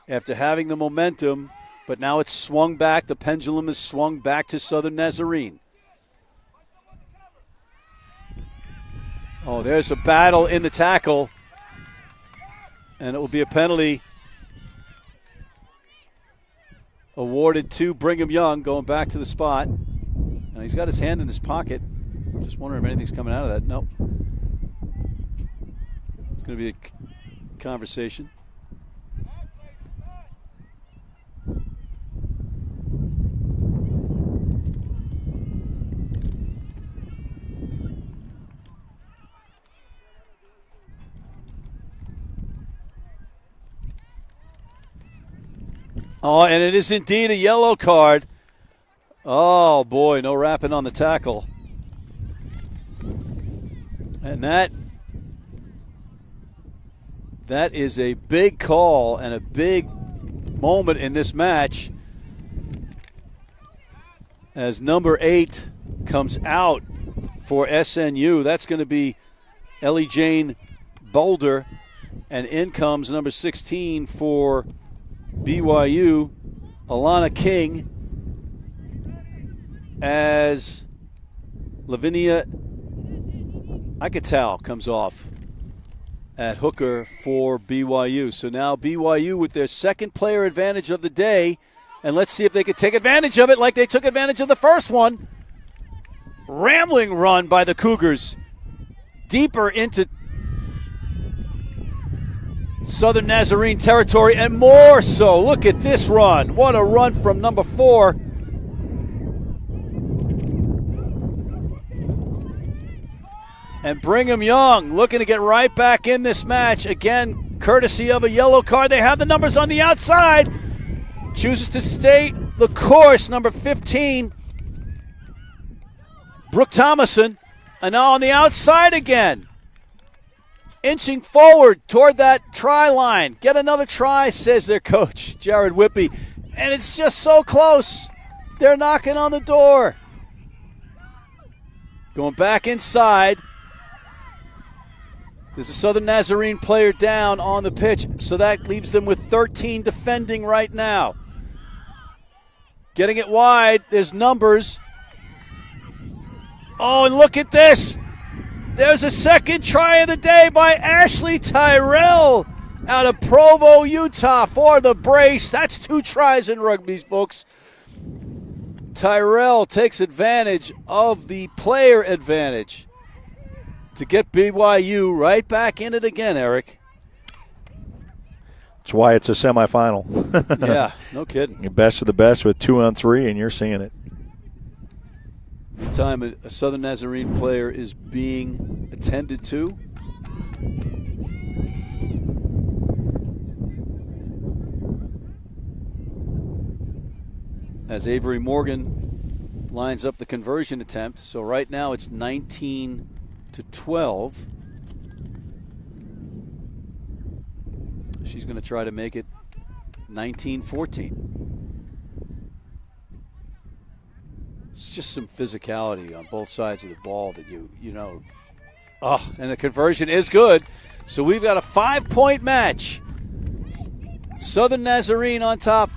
after having the momentum, but now it's swung back. The pendulum is swung back to Southern Nazarene. Oh, there's a battle in the tackle, and it will be a penalty awarded to Brigham Young, going back to the spot. And he's got his hand in his pocket. Just wondering if anything's coming out of that. Nope. It's going to be a conversation. Oh, and it is indeed a yellow card. Oh, boy, no wrapping on the tackle. And that is a big call and a big moment in this match as number 8 comes out for SNU. That's going to be Ellie Jane Boulder, and in comes number 16 for BYU, Alana King, as Lavinia Iketal comes off at hooker for BYU. So now BYU with their second player advantage of the day, and let's see if they can take advantage of it like they took advantage of the first one. Rambling run by the Cougars deeper into Southern Nazarene territory, and more so. Look at this run. What a run from number 4. And Brigham Young looking to get right back in this match. Again, courtesy of a yellow card. They have the numbers on the outside. Chooses to stay the course, number 15, Brooke Thomason. And now on the outside again. Inching forward toward that try line. Get another try, says their coach, Jared Whippy. And it's just so close. They're knocking on the door. Going back inside. There's a Southern Nazarene player down on the pitch, so that leaves them with 13 defending right now. Getting it wide, there's numbers. Oh, and look at this. There's a second try of the day by Ashley Tyrell out of Provo, Utah for the brace. That's 2 tries in rugby, folks. Tyrell takes advantage of the player advantage to get BYU right back in it again, Eric. That's why it's a semifinal. Yeah, no kidding. Your best of the best with 2-on-3, and you're seeing it. Anytime a Southern Nazarene player is being attended to, as Avery Morgan lines up the conversion attempt. So right now it's 19-12. She's going to try to make it 19-14. It's just some physicality on both sides of the ball that you know. Oh, and the conversion is good. So we've got a 5-point match. Southern Nazarene on top,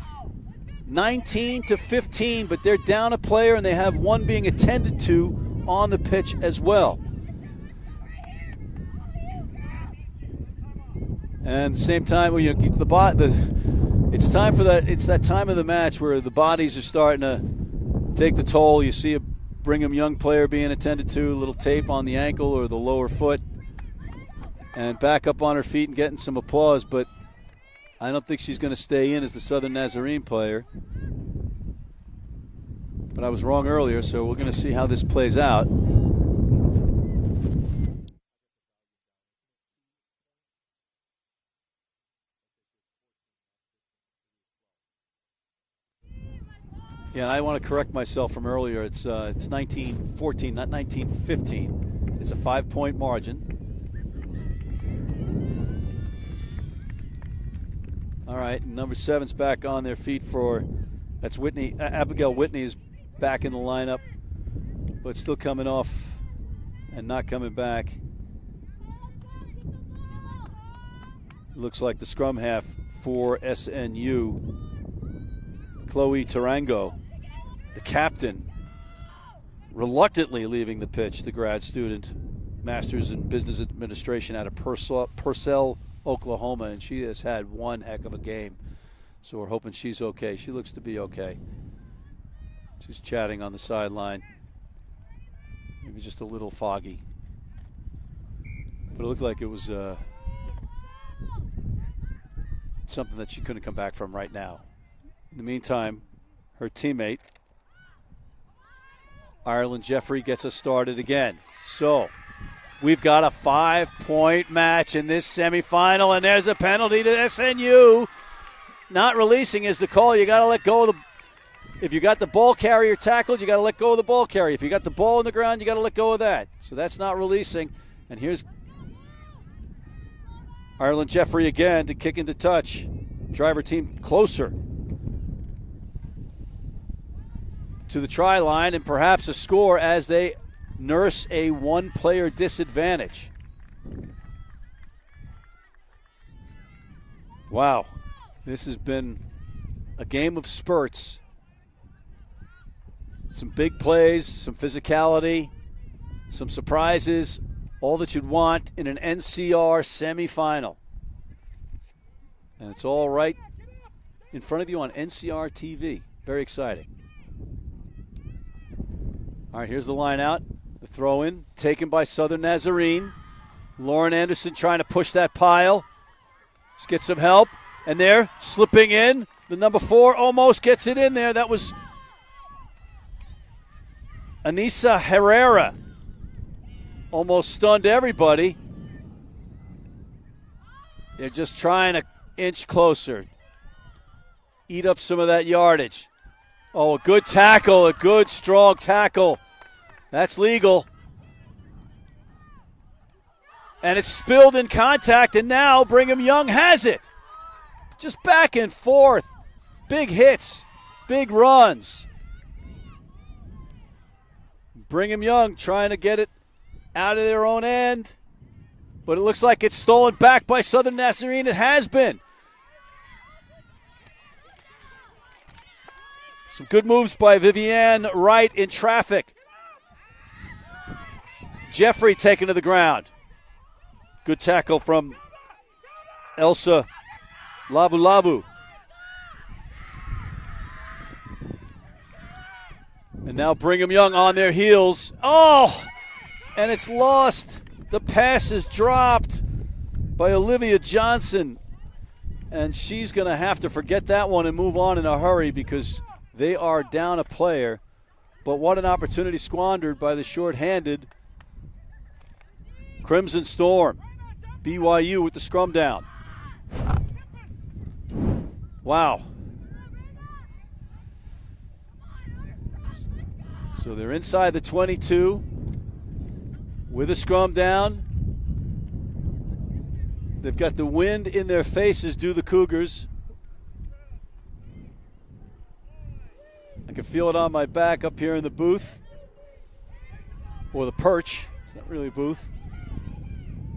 19-15, but they're down a player and they have one being attended to on the pitch as well. And at the same time, it's time for that. It's that time of the match where the bodies are starting to take the toll. You see a Brigham young player being attended to, a little tape on the ankle or the lower foot, and back up on her feet and getting some applause. But I don't think she's going to stay in as the Southern Nazarene player. But I was wrong earlier, so we're going to see how this plays out. Yeah, I want to correct myself from earlier. It's 19-14, not 19-15. It's a 5-point margin. All right, number 7's back on their feet that's Whitney. Abigail Whitney is back in the lineup, but still coming off and not coming back. Looks like the scrum half for SNU, Chloe Tarango, the captain, reluctantly leaving the pitch, the grad student, master's in business administration out of Purcell, Oklahoma, and she has had one heck of a game. So we're hoping she's okay. She looks to be okay. She's chatting on the sideline. Maybe just a little foggy. But it looked like it was something that she couldn't come back from right now. In the meantime, her teammate, Ireland Jeffrey, gets us started again. So we've got a 5-point match in this semifinal, and there's a penalty to SNU. Not releasing is the call. You got to let go of if you got the ball carrier tackled, you got to let go of the ball carrier. If you got the ball on the ground, you got to let go of that. So that's not releasing. And here's Ireland Jeffrey again to kick into touch. Driver team closer to the try line and perhaps a score as they nurse a 1-player disadvantage. Wow, this has been a game of spurts. Some big plays, some physicality, some surprises, all that you'd want in an NCR semifinal. And it's all right in front of you on NCR TV. Very exciting. All right, here's the line out. The throw in, taken by Southern Nazarene. Lauren Anderson trying to push that pile. Let's get some help. And there, slipping in. The number 4 almost gets it in there. That was Anissa Herrera. Almost stunned everybody. They're just trying to inch closer. Eat up some of that yardage. Oh, a good tackle, a good strong tackle. That's legal. And it's spilled in contact, and now Brigham Young has it. Just back and forth. Big hits, big runs. Brigham Young trying to get it out of their own end. But it looks like it's stolen back by Southern Nazarene. It has been. Some good moves by Vivienne Wright in traffic. Jeffrey taken to the ground. Good tackle from Elsa Lavu. And now Brigham Young on their heels. Oh, and it's lost. The pass is dropped by Olivia Johnson. And she's going to have to forget that one and move on in a hurry because they are down a player. But what an opportunity squandered by the shorthanded Crimson Storm. BYU with the scrum down. Wow. So they're inside the 22 with a scrum down. They've got the wind in their faces, do the Cougars. I can feel it on my back up here in the booth. Or the perch. It's not really a booth.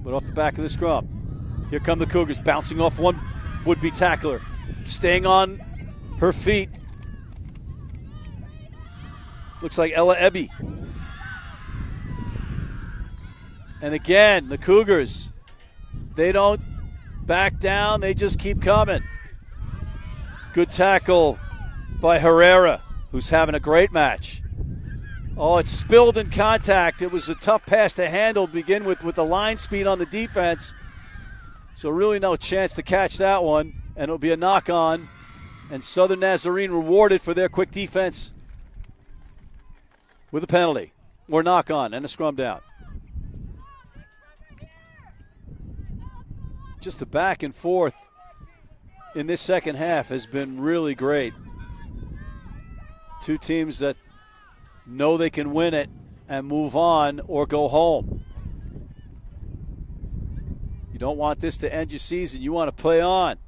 But off the back of the scrum. Here come the Cougars, bouncing off one would-be tackler. Staying on her feet. Looks like Ella Ebby. And again, the Cougars, they don't back down. They just keep coming. Good tackle by Herrera, who's having a great match. Oh, it spilled in contact. It was a tough pass to handle to begin with the line speed on the defense. So really no chance to catch that one. And it'll be a knock-on. And Southern Nazarene rewarded for their quick defense with a penalty. Or knock-on and a scrum down. Just the back and forth in this second half has been really great. Two teams that know they can win it and move on or go home. You don't want this to end your season. You want to play on.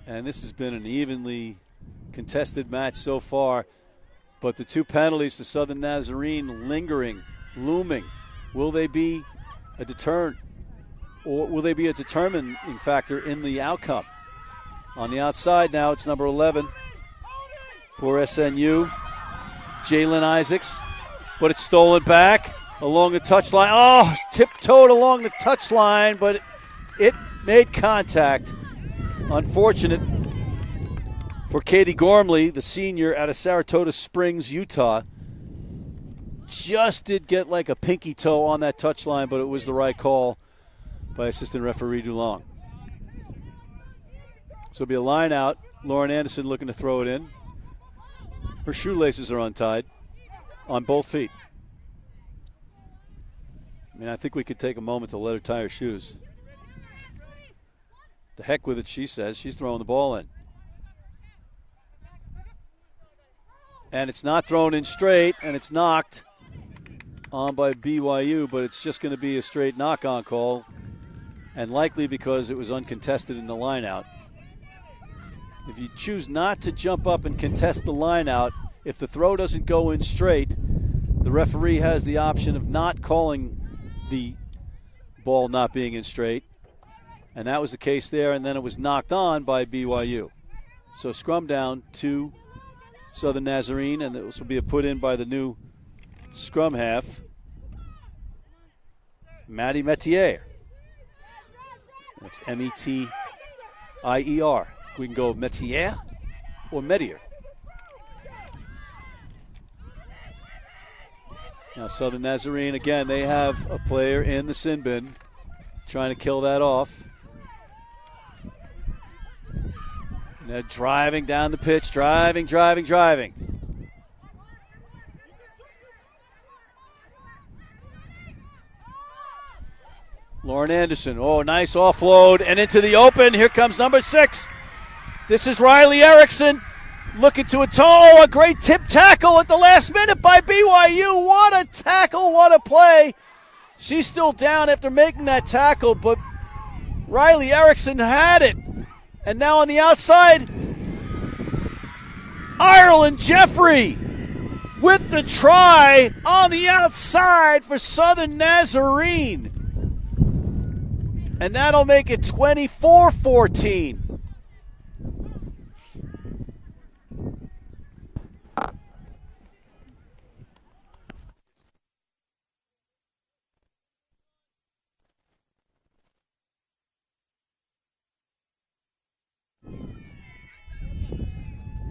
And this has been an evenly contested match so far. But the two penalties to Southern Nazarene lingering, looming. Will they be a deterrent? Or will they be a determining factor in the outcome? On the outside now, it's number 11 for SNU, Jalen Isaacs. But it's stolen back along the touchline. Oh, tiptoed along the touchline, but it made contact. Unfortunate for Katie Gormley, the senior out of Saratoga Springs, Utah. Just did get like a pinky toe on that touchline, but it was the right call by assistant referee DuLong. So it'll be a line out. Lauren Anderson looking to throw it in. Her shoelaces are untied on both feet. I mean, I think we could take a moment to let her tie her shoes. The heck with it, she says. She's throwing the ball in. And it's not thrown in straight, and it's knocked on by BYU, but it's just going to be a straight knock-on call, and likely because it was uncontested in the line-out. If you choose not to jump up and contest the line-out, if the throw doesn't go in straight, the referee has the option of not calling the ball not being in straight. And that was the case there, and then it was knocked on by BYU. So scrum down to Southern Nazarene, and this will be a put in by the new scrum half, Maddie Metier. That's M-E-T-I-E-R. We can go Metier or Metier. Now Southern Nazarene, again, they have a player in the sin bin trying to kill that off. And they're driving down the pitch, driving. Lauren Anderson, oh, nice offload, and into the open. Here comes number 6. This is Riley Erickson looking to a great tip tackle at the last minute by BYU. What a tackle, what a play. She's still down after making that tackle, but Riley Erickson had it. And now on the outside, Ireland Jeffrey with up the try on the outside for Southern Nazarene. And that'll make it 24-14.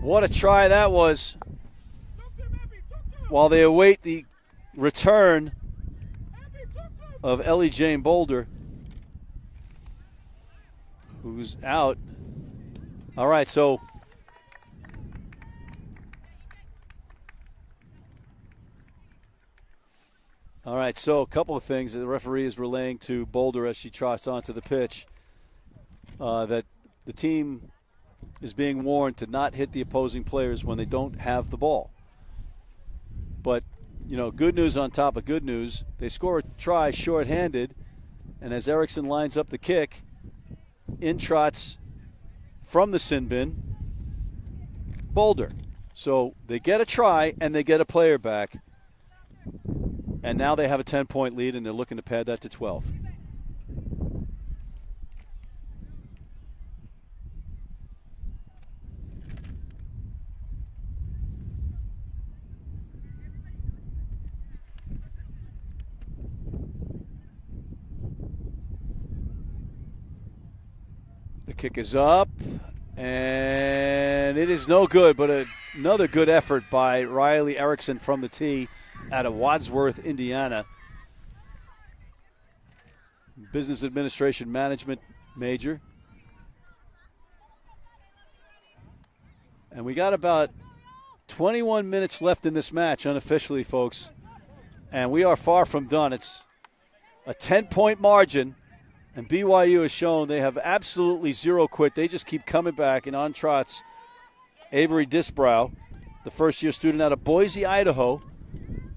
What a try that was. While they await the return of Ellie Jane Boulder, who's out. All right, so a couple of things that the referee is relaying to Boulder as she trots onto the pitch, that the team is being warned to not hit the opposing players when they don't have the ball. But, good news on top of good news. They score a try shorthanded, and as Erickson lines up the kick, in trots from the sin bin, Boulder. So they get a try and they get a player back. And now they have a 10-point lead, and they're looking to pad that to 12. The kick is up, and it is no good, but another good effort by Riley Erickson from the tee out of Wadsworth, Indiana. Business Administration Management major. And we got about 21 minutes left in this match unofficially, folks. And we are far from done. It's a 10-point margin. And BYU has shown they have absolutely zero quit. They just keep coming back. And on trots, Avery Disbrow, the first-year student out of Boise, Idaho,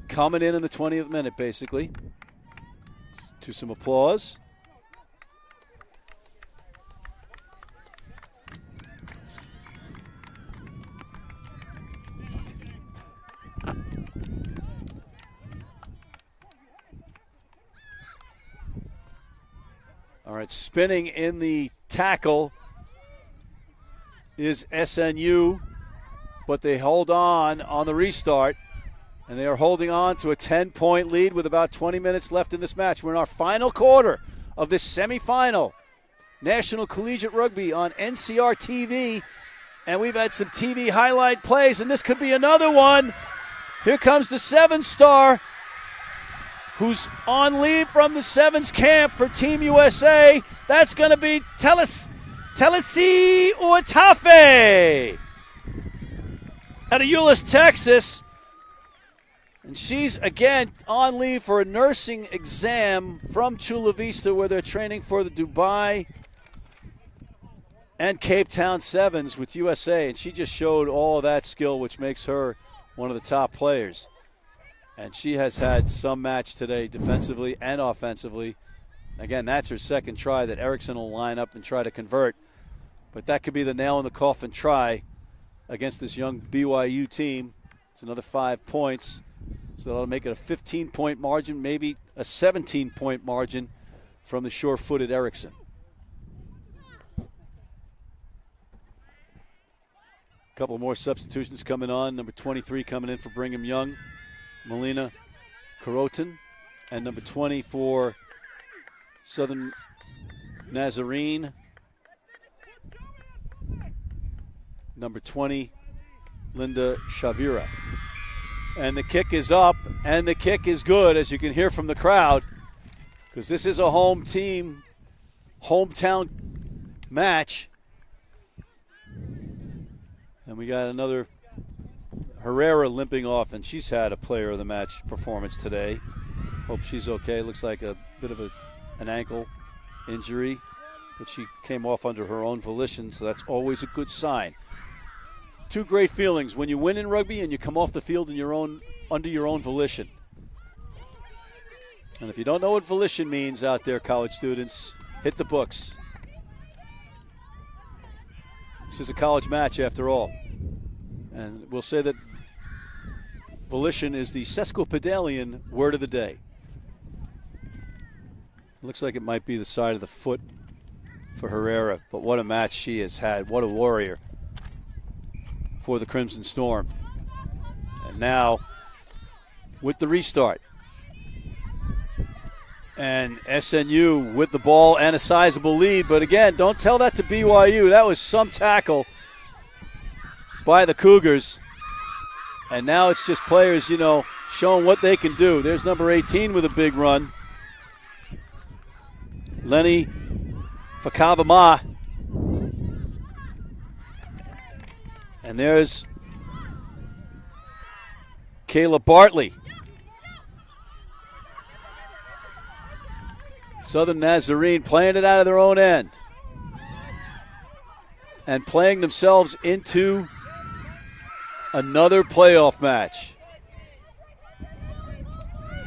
coming in the 20th minute, basically, to some applause. All right, spinning in the tackle is SNU, but they hold on the restart, and they are holding on to a 10-point lead with about 20 minutes left in this match. We're in our final quarter of this semifinal. National Collegiate Rugby on NCR TV, and we've had some TV highlight plays, and this could be another one. Here comes the 7-star, who's on leave from the Sevens camp for Team USA. That's going to be Telesi Uatafe out of Euless, Texas. And she's, again, on leave for a nursing exam from Chula Vista, where they're training for the Dubai and Cape Town Sevens with USA. And she just showed all of that skill, which makes her one of the top players. And she has had some match today defensively and offensively. Again, that's her second try that Erickson will line up and try to convert. But that could be the nail in the coffin try against this young BYU team. It's another 5 points. So that'll make it a 15-point margin, maybe a 17-point margin from the sure-footed Erickson. A couple more substitutions coming on. Number 23 coming in for Brigham Young, Melina Karotin, and number 20 for Southern Nazarene, number 20, Linda Shavira. And the kick is up, and the kick is good, as you can hear from the crowd, because this is a home team, hometown match. And we got another Herrera limping off, and she's had a player of the match performance today. Hope she's okay. Looks like a bit of an ankle injury, but she came off under her own volition, so that's always a good sign. Two great feelings when you win in rugby and you come off the field in under your own volition. And if you don't know what volition means out there, college students, hit the books. This is a college match after all. And we'll say that volition is the sesquipedalian word of the day. Looks like it might be the side of the foot for Herrera, but what a match she has had. What a warrior for the Crimson Storm. And now, with the restart, and SNU with the ball and a sizable lead. But again, don't tell that to BYU. That was some tackle by the Cougars. And now it's just players, showing what they can do. There's number 18 with a big run. Lenny Fakavama. And there's Kayla Bartley. Southern Nazarene playing it out of their own end and playing themselves into another playoff match.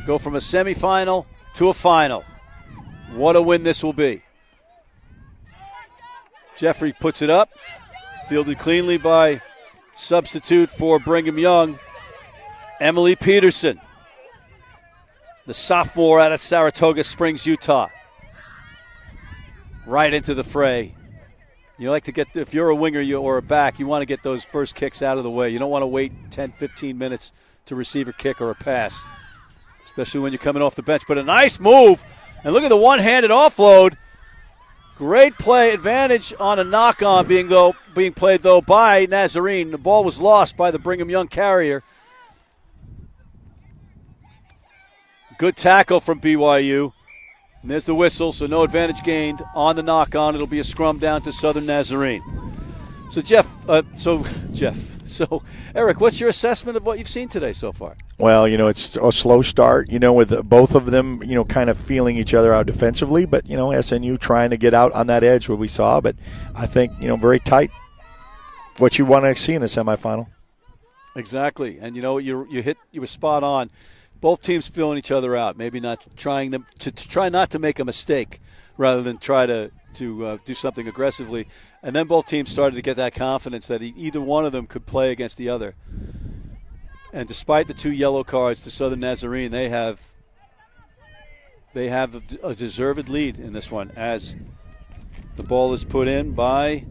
Go from a semifinal to a final. What a win this will be. Jeffrey puts it up, fielded cleanly by substitute for Brigham Young, Emily Peterson, the sophomore out of Saratoga Springs, Utah. Right into the fray. You like to get, if you're a winger or a back, you want to get those first kicks out of the way. You don't want to wait 10, 15 minutes to receive a kick or a pass, especially when you're coming off the bench. But a nice move, and look at the one-handed offload. Great play, advantage on a knock-on being played, though, by Nazarene. The ball was lost by the Brigham Young carrier. Good tackle from BYU. And there's the whistle, so no advantage gained on the knock-on. It'll be a scrum down to Southern Nazarene. So, Eric, what's your assessment of what you've seen today so far? Well, it's a slow start, with both of them, kind of feeling each other out defensively. But, SNU trying to get out on that edge, what we saw. But I think, very tight, what you want to see in a semifinal. Exactly. And, you were spot on. Both teams feeling each other out, maybe not trying to try not to make a mistake rather than try to do something aggressively. And then both teams started to get that confidence that either one of them could play against the other. And despite the 2 yellow cards to Southern Nazarene, they have a deserved lead in this one as the ball is put in by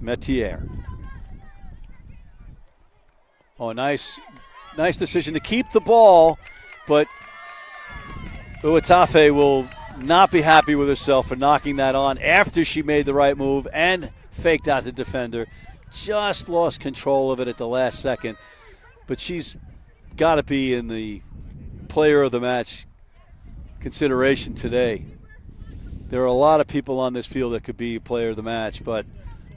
Metier. Oh, nice decision to keep the ball, but Uatafe will not be happy with herself for knocking that on after she made the right move and faked out the defender. Just lost control of it at the last second. But she's got to be in the player of the match consideration today. There are a lot of people on this field that could be player of the match, but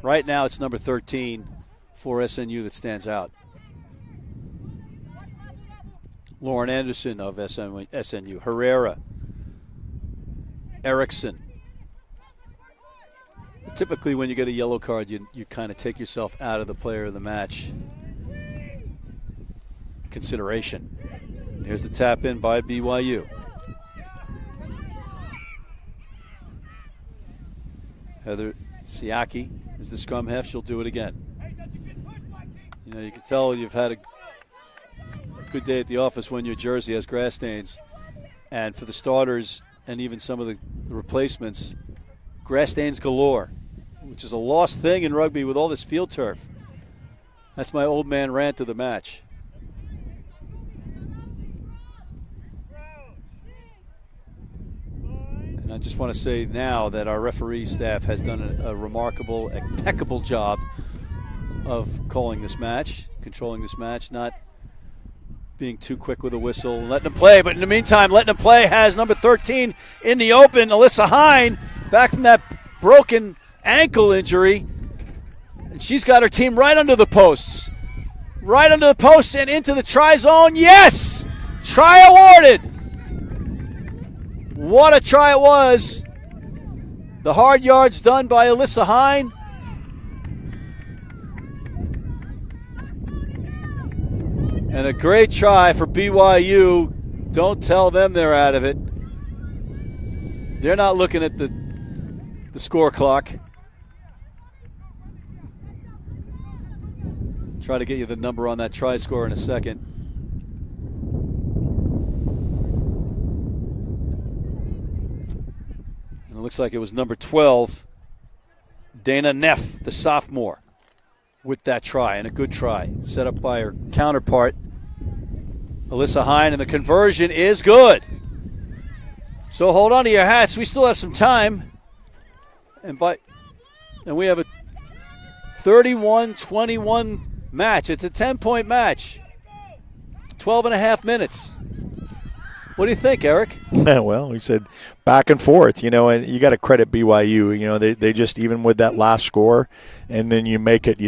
right now it's number 13 for SNU that stands out. Lauren Anderson of SNU, Herrera, Erickson. Typically when you get a yellow card, you kind of take yourself out of the player of the match consideration. Here's the tap in by BYU. Heather Siaki is the scrum half. She'll do it again. You can tell you've had a good day at the office when your jersey has grass stains. And for the starters and even some of the replacements, grass stains galore, which is a lost thing in rugby with all this field turf. That's my old man rant of the match. And I just want to say now that our referee staff has done a remarkable, impeccable job of calling this match, controlling this match, not being too quick with a whistle and letting them play. But in the meantime, letting them play has number 13 in the open, Alyssa Hine, back from that broken ankle injury. And she's got her team right under the posts. Right under the posts and into the try zone. Yes! Try awarded! What a try it was. The hard yards done by Alyssa Hine. And a great try for BYU. Don't tell them they're out of it. They're not looking at the score clock. Try to get you the number on that try score in a second. it looks like it was number 12, Dana Neff, the sophomore, with that try, and a good try, set up by her counterpart, Alyssa Hine, and the conversion is good. So hold on to your hats. We still have some time. And we have a 31-21 match. It's a 10-point match. 12 and a half minutes. What do you think, Eric? Well, we said back and forth, and you got to credit BYU. They just, even with that last score, and then you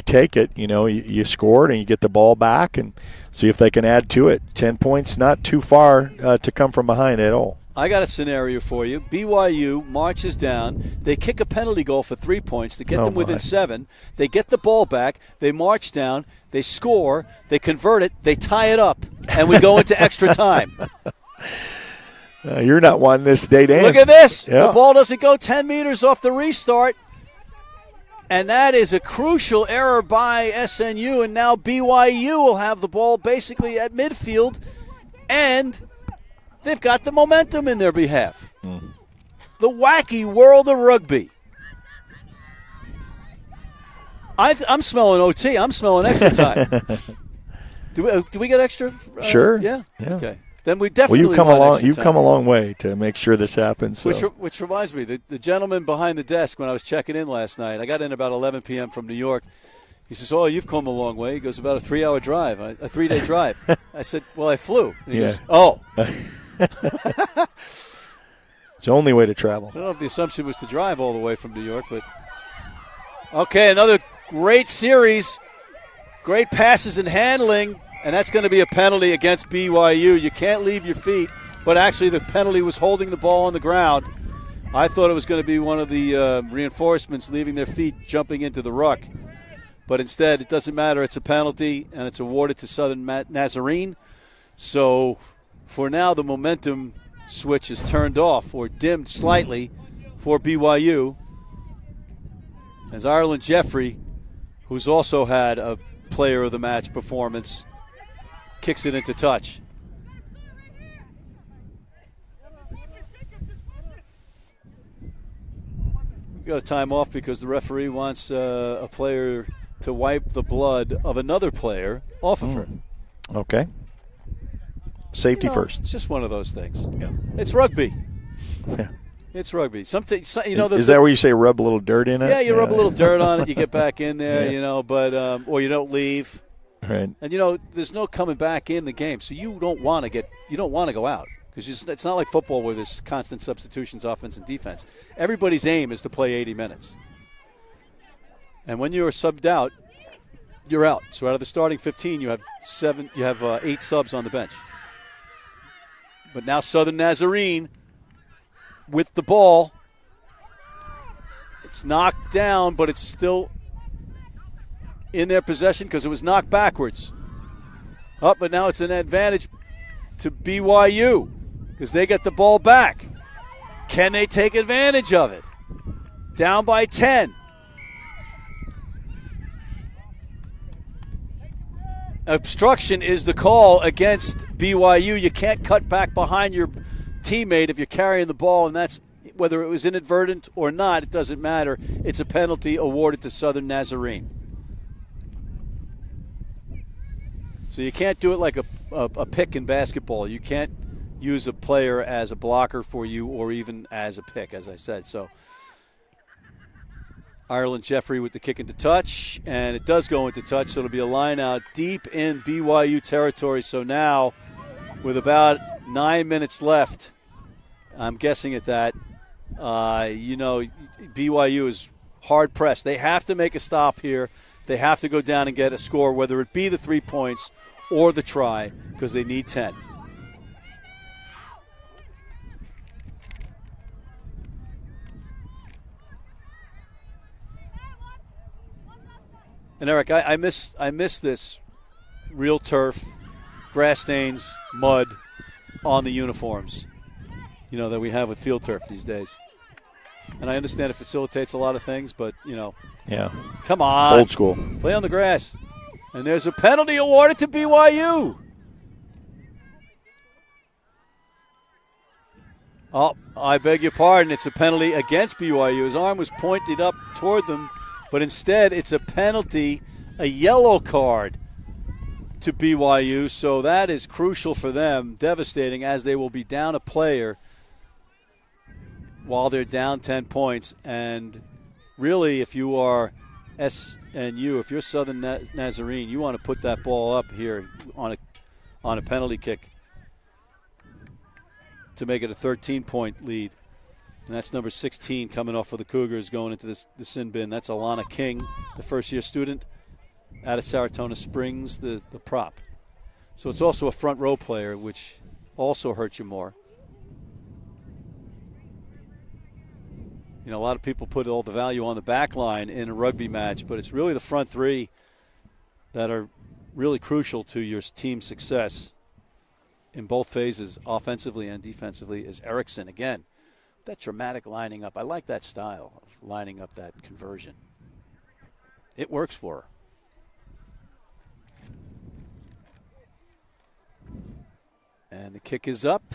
take it, you scored and you get the ball back and see if they can add to it. 10 points, not too far to come from behind at all. I got a scenario for you. BYU marches down. They kick a penalty goal for 3 points to get them within 7. They get the ball back. They march down. They score. They convert it. They tie it up. And we go into extra time. You're not wanting this day to end. Look at this. Yeah. The ball doesn't go 10 meters off the restart. And that is a crucial error by SNU. And now BYU will have the ball basically at midfield. And they've got the momentum in their behalf. The wacky world of rugby. I'm smelling OT. I'm smelling extra time. Do we get extra? Sure. Yeah? Yeah. Okay. Then we definitely Well, you've time. come a long way to make sure this happens. So. Which reminds me, the gentleman behind the desk when I was checking in last night, I got in about 11 p.m. from New York. He says, "Oh, you've come a long way." He goes, "About a 3-hour drive, a 3-day drive." I said, "Well, I flew." And he goes, "Oh." It's the only way to travel. I don't know if the assumption was to drive all the way from New York, but okay, another great series, great passes and handling, and that's going to be a penalty against BYU. You can't leave your feet, but actually the penalty was holding the ball on the ground. I thought it was going to be one of the reinforcements leaving their feet, jumping into the ruck, but instead it doesn't matter. It's a penalty, and it's awarded to Southern Nazarene. So for now, the momentum switch is turned off or dimmed slightly for BYU as Ireland Jeffrey, who's also had a player of the match performance, kicks it into touch. We got a time off because the referee wants a player to wipe the blood of another player off of her. Okay. Safety first. It's just one of those things. Yeah. It's rugby. Yeah. It's rugby. Is that where you say rub a little dirt in it? Yeah, you rub a little dirt on it. You get back in there, but or you don't leave. Right. And there's no coming back in the game, so you don't want to go out because it's not like football where there's constant substitutions, offense and defense. Everybody's aim is to play 80 minutes, and when you are subbed out, you're out. So out of the starting 15, you have 8 subs on the bench. But now Southern Nazarene with the ball. It's knocked down, but it's still in their possession because it was knocked backwards. But now it's an advantage to BYU because they get the ball back. Can they take advantage of it? Down by 10. Obstruction is the call against BYU. You can't cut back behind your teammate if you're carrying the ball, and that's whether it was inadvertent or not, it doesn't matter. It's a penalty awarded to Southern Nazarene. So you can't do it like a pick in basketball. You can't use a player as a blocker for you or even as a pick, as I said. So Ireland Jeffrey with the kick into touch, and it does go into touch, so it'll be a line out deep in BYU territory. So now, with about 9 minutes left, I'm guessing at that, BYU is hard pressed. They have to make a stop here. They have to go down and get a score, whether it be the 3 points or the try, because they need 10. And Eric, I miss this real turf, grass stains, mud on the uniforms, that we have with field turf these days. And I understand it facilitates a lot of things, but, Yeah. Come on. Old school. Play on the grass. And there's a penalty awarded to BYU. Oh, I beg your pardon. It's a penalty against BYU. His arm was pointed up toward them, but instead it's a penalty, a yellow card to BYU. So that is crucial for them, devastating, as they will be down a player while they're down 10 points. And really, if you are SNU, if you're Southern Nazarene, you want to put that ball up here on a penalty kick to make it a 13-point lead. And that's number 16 coming off for the Cougars going into the sin bin. That's Alana King, the first-year student out of Saratoga Springs, the prop. So it's also a front row player, which also hurts you more. You know, a lot of people put all the value on the back line in a rugby match, but it's really the front three that are really crucial to your team's success in both phases, offensively and defensively. Is Erickson again. That dramatic lining up. I like that style of lining up that conversion. It works for her. And the kick is up.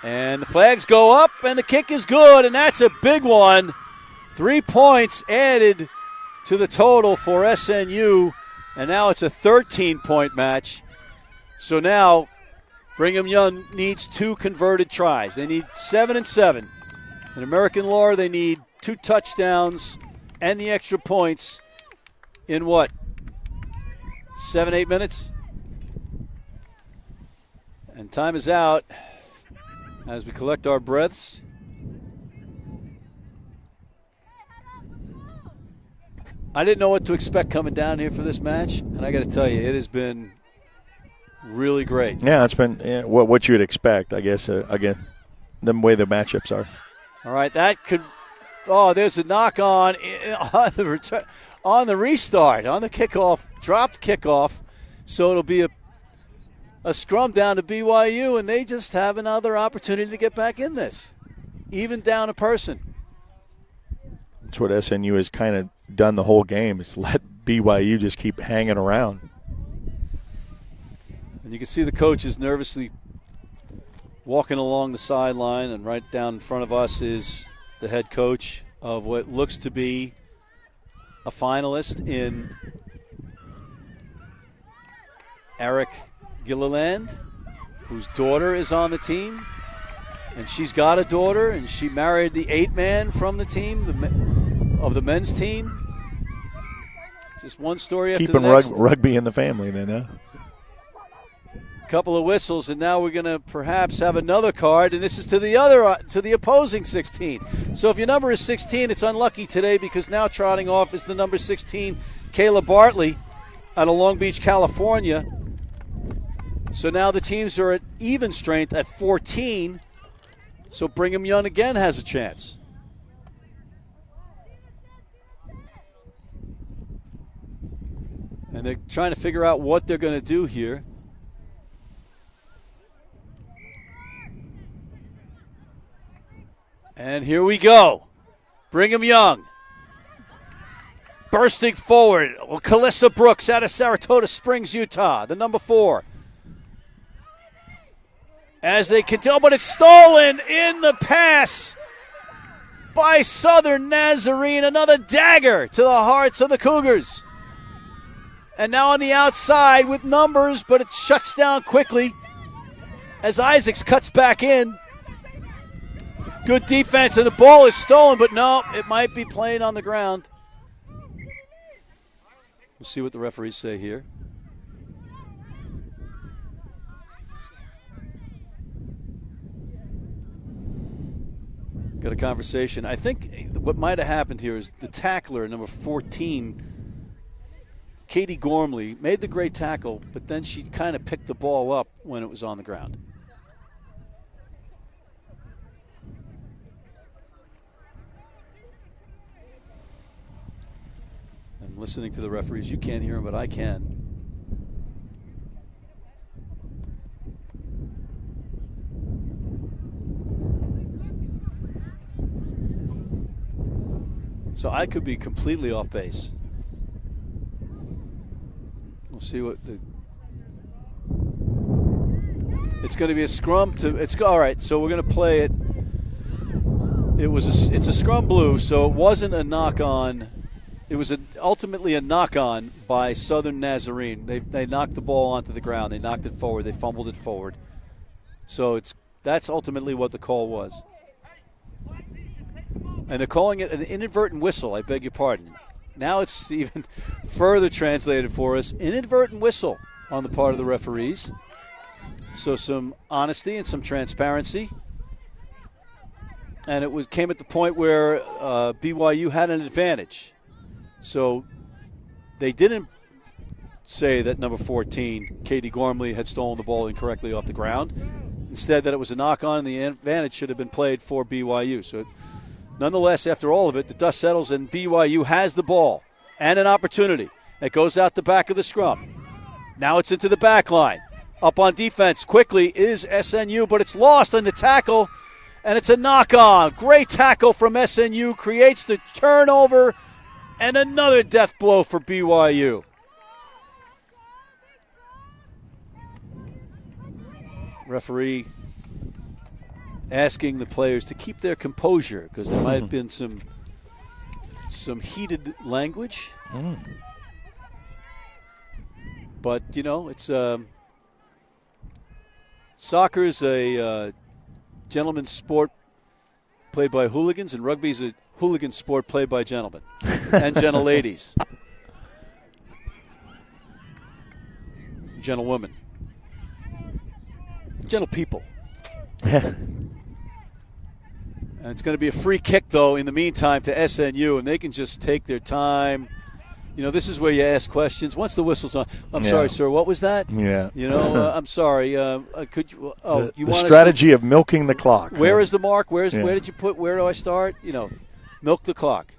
And the flags go up, and the kick is good, and that's a big one. 3 points added to the total for SNU, and now it's a 13-point match. So now Brigham Young needs 2 converted tries. They need 7 and 7. In American law, they need 2 touchdowns and the extra points in what? 7-8 minutes? And time is out as we collect our breaths. I didn't know what to expect coming down here for this match, and I got to tell you, it has been really great. Yeah, it's been what you would expect, I guess, again, the way the matchups are. All right, that could – oh, there's a knock on the restart, on the kickoff, dropped kickoff. So it'll be a scrum down to BYU, and they just have another opportunity to get back in this, even down a person. That's what SNU has kind of done the whole game, is let BYU just keep hanging around. And you can see the coaches nervously walking along the sideline, and right down in front of us is the head coach of what looks to be a finalist in Eric Gilliland, whose daughter is on the team. And she's got a daughter, and she married the 8-man from the team, of the men's team. Just one story after the next. Keeping rugby in the family then, huh? Couple of whistles, and now we're going to perhaps have another card, and this is to the opposing 16. So if your number is 16, it's unlucky today, because now trotting off is the number 16, Kayla Bartley, out of Long Beach, California. So now the teams are at even strength at 14. So Brigham Young again has a chance. And they're trying to figure out what they're going to do here. And here we go. Brigham Young bursting forward. Calissa Brooks out of Saratoga Springs, Utah, the number 4. As they continue, but it's stolen in the pass by Southern Nazarene. Another dagger to the hearts of the Cougars. And now on the outside with numbers, but it shuts down quickly as Isaacs cuts back in. Good defense, and the ball is stolen, but no, it might be played on the ground. We'll see what the referees say here. Got a conversation. I think what might have happened here is the tackler, number 14, Katie Gormley, made the great tackle, but then she kind of picked the ball up when it was on the ground. I'm listening to the referees. You can't hear them, but I can. So I could be completely off base. We'll see what the It's going to be a scrum all right, so we're going to play it. It's a scrum blue, so it wasn't a knock-on. It was ultimately a knock-on by Southern Nazarene. They knocked the ball onto the ground. They knocked it forward. They fumbled it forward. So that's ultimately what the call was. And they're calling it an inadvertent whistle. I beg your pardon. Now it's even further translated for us. Inadvertent whistle on the part of the referees. So some honesty and some transparency. And it came at the point where BYU had an advantage. So they didn't say that number 14, Katie Gormley, had stolen the ball incorrectly off the ground. Instead, that it was a knock-on and the advantage should have been played for BYU. So nonetheless, after all of it, the dust settles and BYU has the ball and an opportunity. It goes out the back of the scrum. Now it's into the back line. Up on defense quickly is SNU, but it's lost on the tackle, and it's a knock-on. Great tackle from SNU, creates the turnover, and another death blow for BYU. Referee asking the players to keep their composure because there might have been some heated language. But, it's soccer is a gentleman's sport played by hooligans, and rugby is a hooligan sport played by gentlemen and gentle ladies. Gentlewomen. Gentle people. And it's going to be a free kick, though, in the meantime to SNU, and they can just take their time. This is where you ask questions. Once the whistle's on, I'm sorry, sir, what was that? Yeah. I'm sorry. Could you? Oh, you the want strategy of milking the clock. Where is the mark? Where did you put? Where do I start? Milk the clock.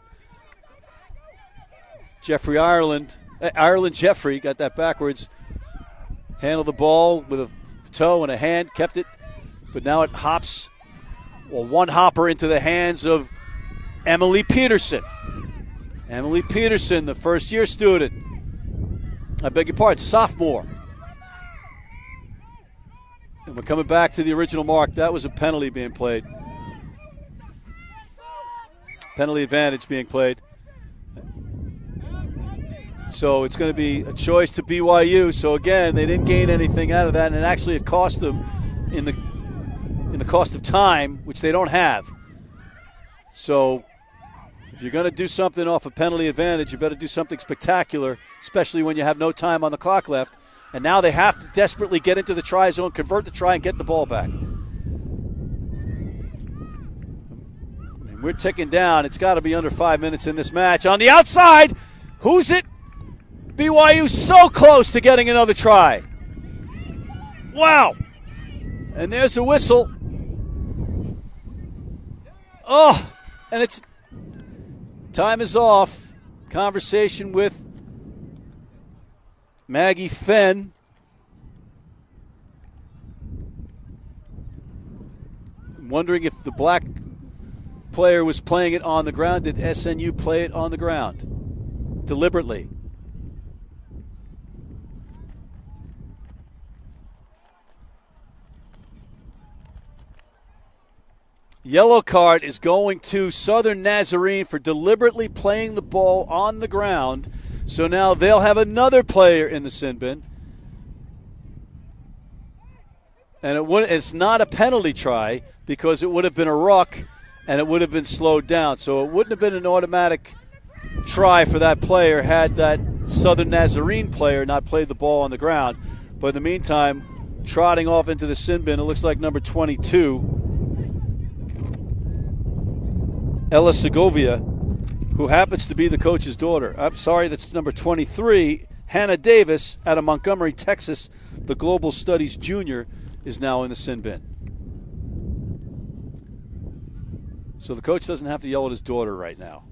Ireland Jeffrey got that backwards. Handled the ball with a toe and a hand, kept it, but now it hops. Well, one hopper into the hands of Emily Peterson. Emily Peterson, the first-year student. I beg your pardon, sophomore. And we're coming back to the original mark. That was a penalty being played. Penalty advantage being played. So it's going to be a choice to BYU. So, again, they didn't gain anything out of that, and actually it cost them in the cost of time, which they don't have. So if you're going to do something off a penalty advantage, you better do something spectacular, especially when you have no time on the clock left. And now they have to desperately get into the try zone, convert the try, and get the ball back. We're ticking down. It's got to be under 5 minutes in this match. On the outside, who's it? BYU so close to getting another try. Wow. And there's a whistle. Oh, and it's time is off. Conversation with Maggie Fenn. I'm wondering if the black player was playing it on the ground. Did SNU play it on the ground deliberately? Yellow card is going to Southern Nazarene for deliberately playing the ball on the ground. So now they'll have another player in the sin bin. And it's not a penalty try because it would have been a ruck and it would have been slowed down. So it wouldn't have been an automatic try for that player had that Southern Nazarene player not played the ball on the ground. But in the meantime, trotting off into the sin bin, it looks like number 22, Ella Segovia, who happens to be the coach's daughter. I'm sorry, that's number 23, Hannah Davis, out of Montgomery, Texas. The Global Studies junior is now in the sin bin. So the coach doesn't have to yell at his daughter right now.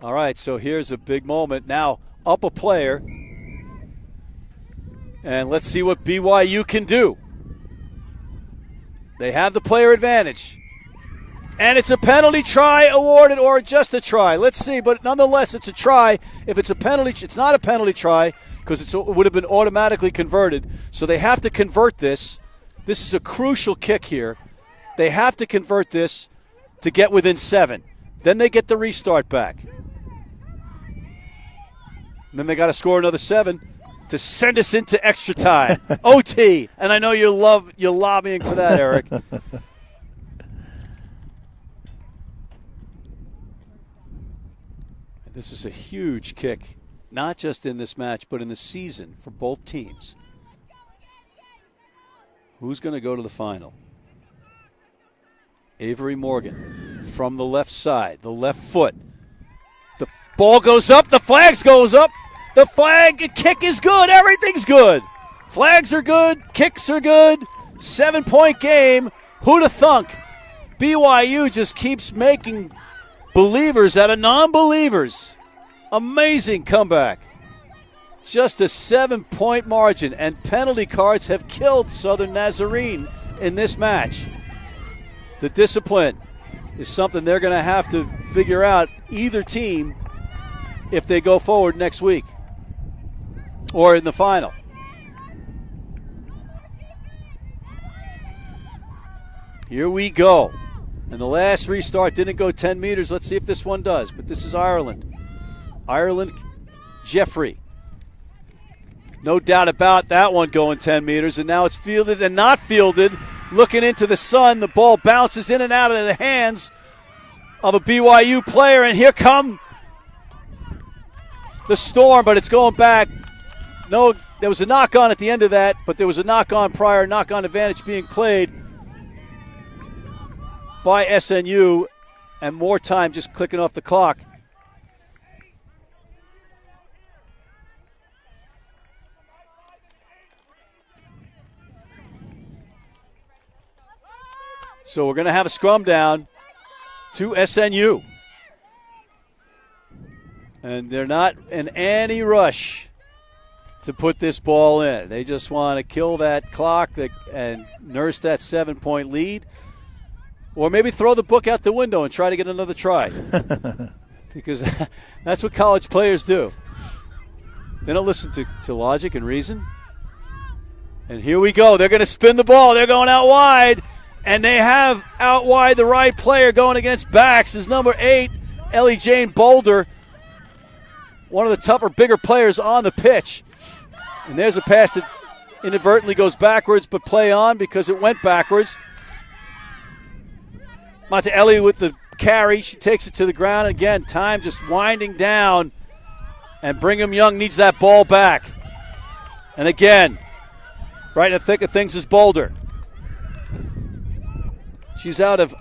All right, so here's a big moment. Now up a player. And let's see what BYU can do. They have the player advantage. And it's a penalty try awarded, or just a try. Let's see, but nonetheless, it's a try. If it's a penalty, it's not a penalty try. because it would have been automatically converted. So they have to convert this. This is a crucial kick here. They have to convert this to get within 7. Then they get the restart back. And then they got to score another 7 to send us into extra time. OT. And I know you're lobbying for that, Eric. This is a huge kick, not just in this match, but in the season for both teams. Who's going to go to the final? Avery Morgan from the left side, the left foot. The ball goes up, the flags goes up. The kick is good, everything's good. Flags are good, kicks are good. 7-point game. Who'da thunk? BYU just keeps making believers out of non-believers. Amazing comeback. Just a 7-point margin, and penalty cards have killed Southern Nazarene in this match. The discipline is something they're going to have to figure out, either team, if they go forward next week or in the final. Here we go. And the last restart didn't go 10 meters. Let's see if this one does. But this is Ireland. Ireland, Jeffrey. No doubt about that one going 10 meters. And now it's fielded and not fielded. Looking into the sun. The ball bounces in and out of the hands of a BYU player. And here come the Storm, but it's going back. No, there was a knock-on at the end of that, but there was a knock-on prior, knock-on advantage being played by SNU, and more time just clicking off the clock. So we're going to have a scrum down to SNU. And they're not in any rush to put this ball in. They just want to kill that clock and nurse that 7-point lead. Or maybe throw the book out the window and try to get another try. Because that's what college players do. They don't listen to logic and reason. And here we go. They're going to spin the ball. They're going out wide. And they have out wide the right player going against backs is number 8, Ellie Jane Boulder. One of the tougher, bigger players on the pitch. And there's a pass that inadvertently goes backwards, but play on because it went backwards. Monteelli with the carry. She takes it to the ground. Again, time just winding down. And Brigham Young needs that ball back. And again, right in the thick of things is Boulder. She's out of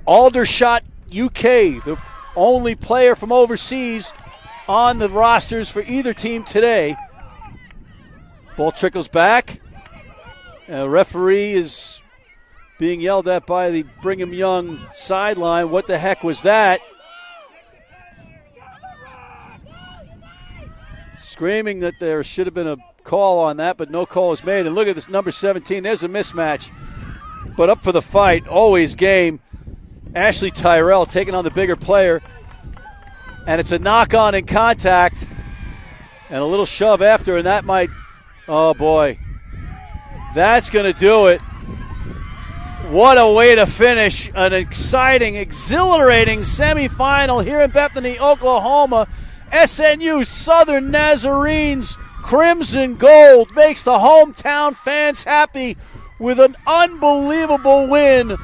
Aldershot, UK, the only player from overseas on the rosters for either team today. Ball trickles back. Referee is being yelled at by the Brigham Young sideline. What the heck was that? Screaming that there should have been a call on that, but no call was made. And look at this number 17. There's a mismatch. But up for the fight, always game. Ashley Tyrell taking on the bigger player. And it's a knock-on in contact. And a little shove after, and that might, oh boy. That's going to do it. What a way to finish an exciting, exhilarating semifinal here in Bethany, Oklahoma. SNU Southern Nazarenes Crimson Gold makes the hometown fans happy with an unbelievable win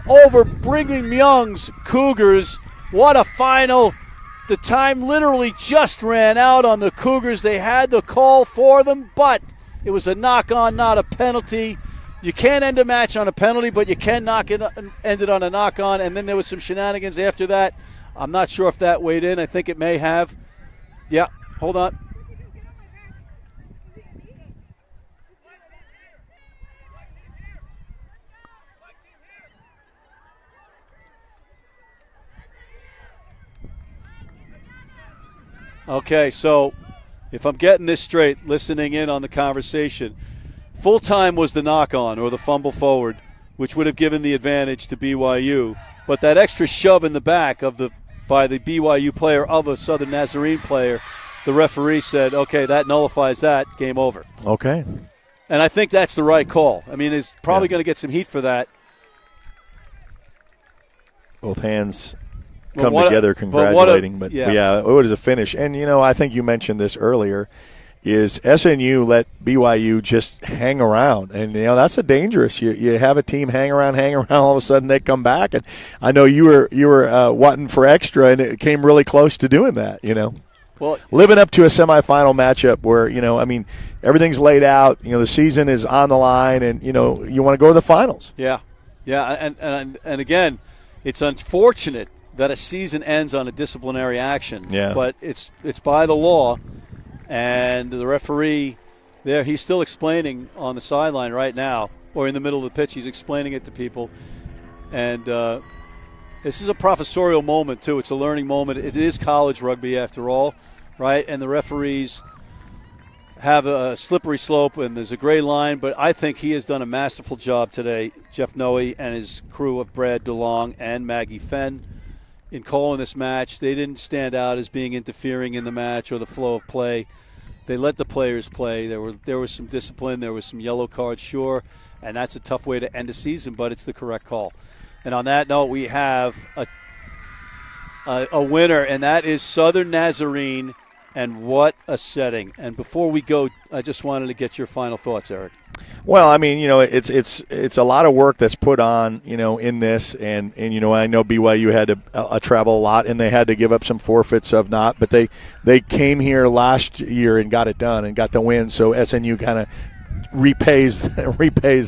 over Brigham Young's Cougars. What a final. The time literally just ran out on the Cougars. They had the call for them, but it was a knock-on, not a penalty. You can't end a match on a penalty, but you can end it on a knock-on, and then there was some shenanigans after that. I'm not sure if that weighed in. I think it may have. Yeah, hold on. Okay, so if I'm getting this straight, listening in on the conversation, full time was the knock-on or the fumble forward, which would have given the advantage to BYU. But that extra shove in the back by the BYU player of a Southern Nazarene player, the referee said, okay, that nullifies that, game over. Okay. And I think that's the right call. I mean, he's probably Yeah. going to get some heat for that. Both hands But come what a- together but what a- congratulating. But, yeah. yeah, what is a finish? And, I think you mentioned this earlier, is SNU let BYU just hang around. And, that's a dangerous. You have a team hang around, all of a sudden they come back. And I know you were wanting for extra, and it came really close to doing that, Well, living up to a semifinal matchup where, everything's laid out, the season is on the line, and, you want to go to the finals. yeah. Yeah, and again, it's unfortunate that a season ends on a disciplinary action. Yeah. But it's by the law, and the referee there, he's still explaining on the sideline right now, or in the middle of the pitch, he's explaining it to people. And this is a professorial moment, too. It's a learning moment. It is college rugby, after all, right? And the referees have a slippery slope, and there's a gray line, but I think he has done a masterful job today, Jeff Noe and his crew of Brad DeLong and Maggie Fenn, in calling this match. They didn't stand out as being interfering in the match or the flow of play. They let the players play. There was some discipline. There was some yellow cards, sure, and that's a tough way to end a season, but it's the correct call. And on that note, we have a winner, and that is Southern Nazarene. And what a setting. And before we go, I just wanted to get your final thoughts, Eric. Well, I mean, it's a lot of work that's put on, in this, and I know BYU had to travel a lot, and they had to give up some forfeits of not, but they came here last year and got it done and got the win. So SNU kind of repays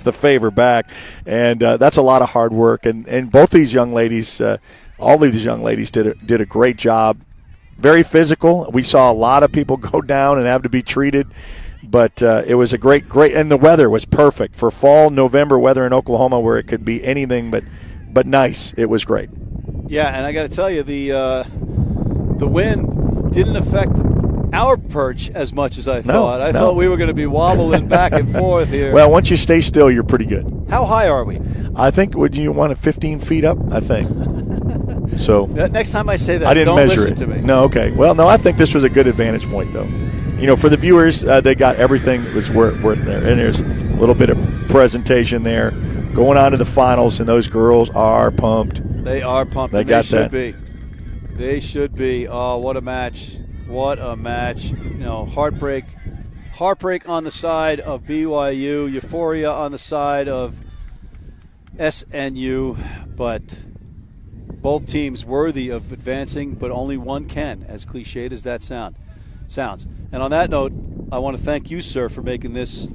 the favor back, and that's a lot of hard work. And both these young ladies, all of these young ladies did a great job. Very physical. We saw a lot of people go down and have to be treated, but it was a great, and the weather was perfect for fall November weather in Oklahoma, where it could be anything but nice. It was great. Yeah, and I got to tell you, the wind didn't affect our perch as much as I thought. I thought we were going to be wobbling back and forth here. Well, once you stay still, you're pretty good. How high are we? I think, would you want it 15 feet up? I think. So next time I say that, I didn't don't measure listen it. to me. No, okay. Well, no, I think this was a good advantage point, though. For the viewers, they got everything that was worth there. And there's a little bit of presentation there going on to the finals, and those girls are pumped. They are pumped. They got that. They should be. Oh, what a match. What a match. Heartbreak on the side of BYU, euphoria on the side of SNU, but both teams worthy of advancing, but only one can, as cliched as that sounds. And on that note, I want to thank you, sir, for making this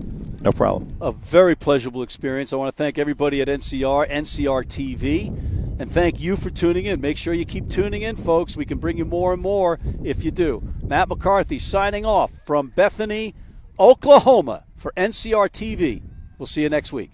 No problem. a very pleasurable experience. I want to thank everybody at NCR TV, and thank you for tuning in. Make sure you keep tuning in, folks. We can bring you more and more if you do. Matt McCarthy signing off from Bethany, Oklahoma for NCR TV. We'll see you next week.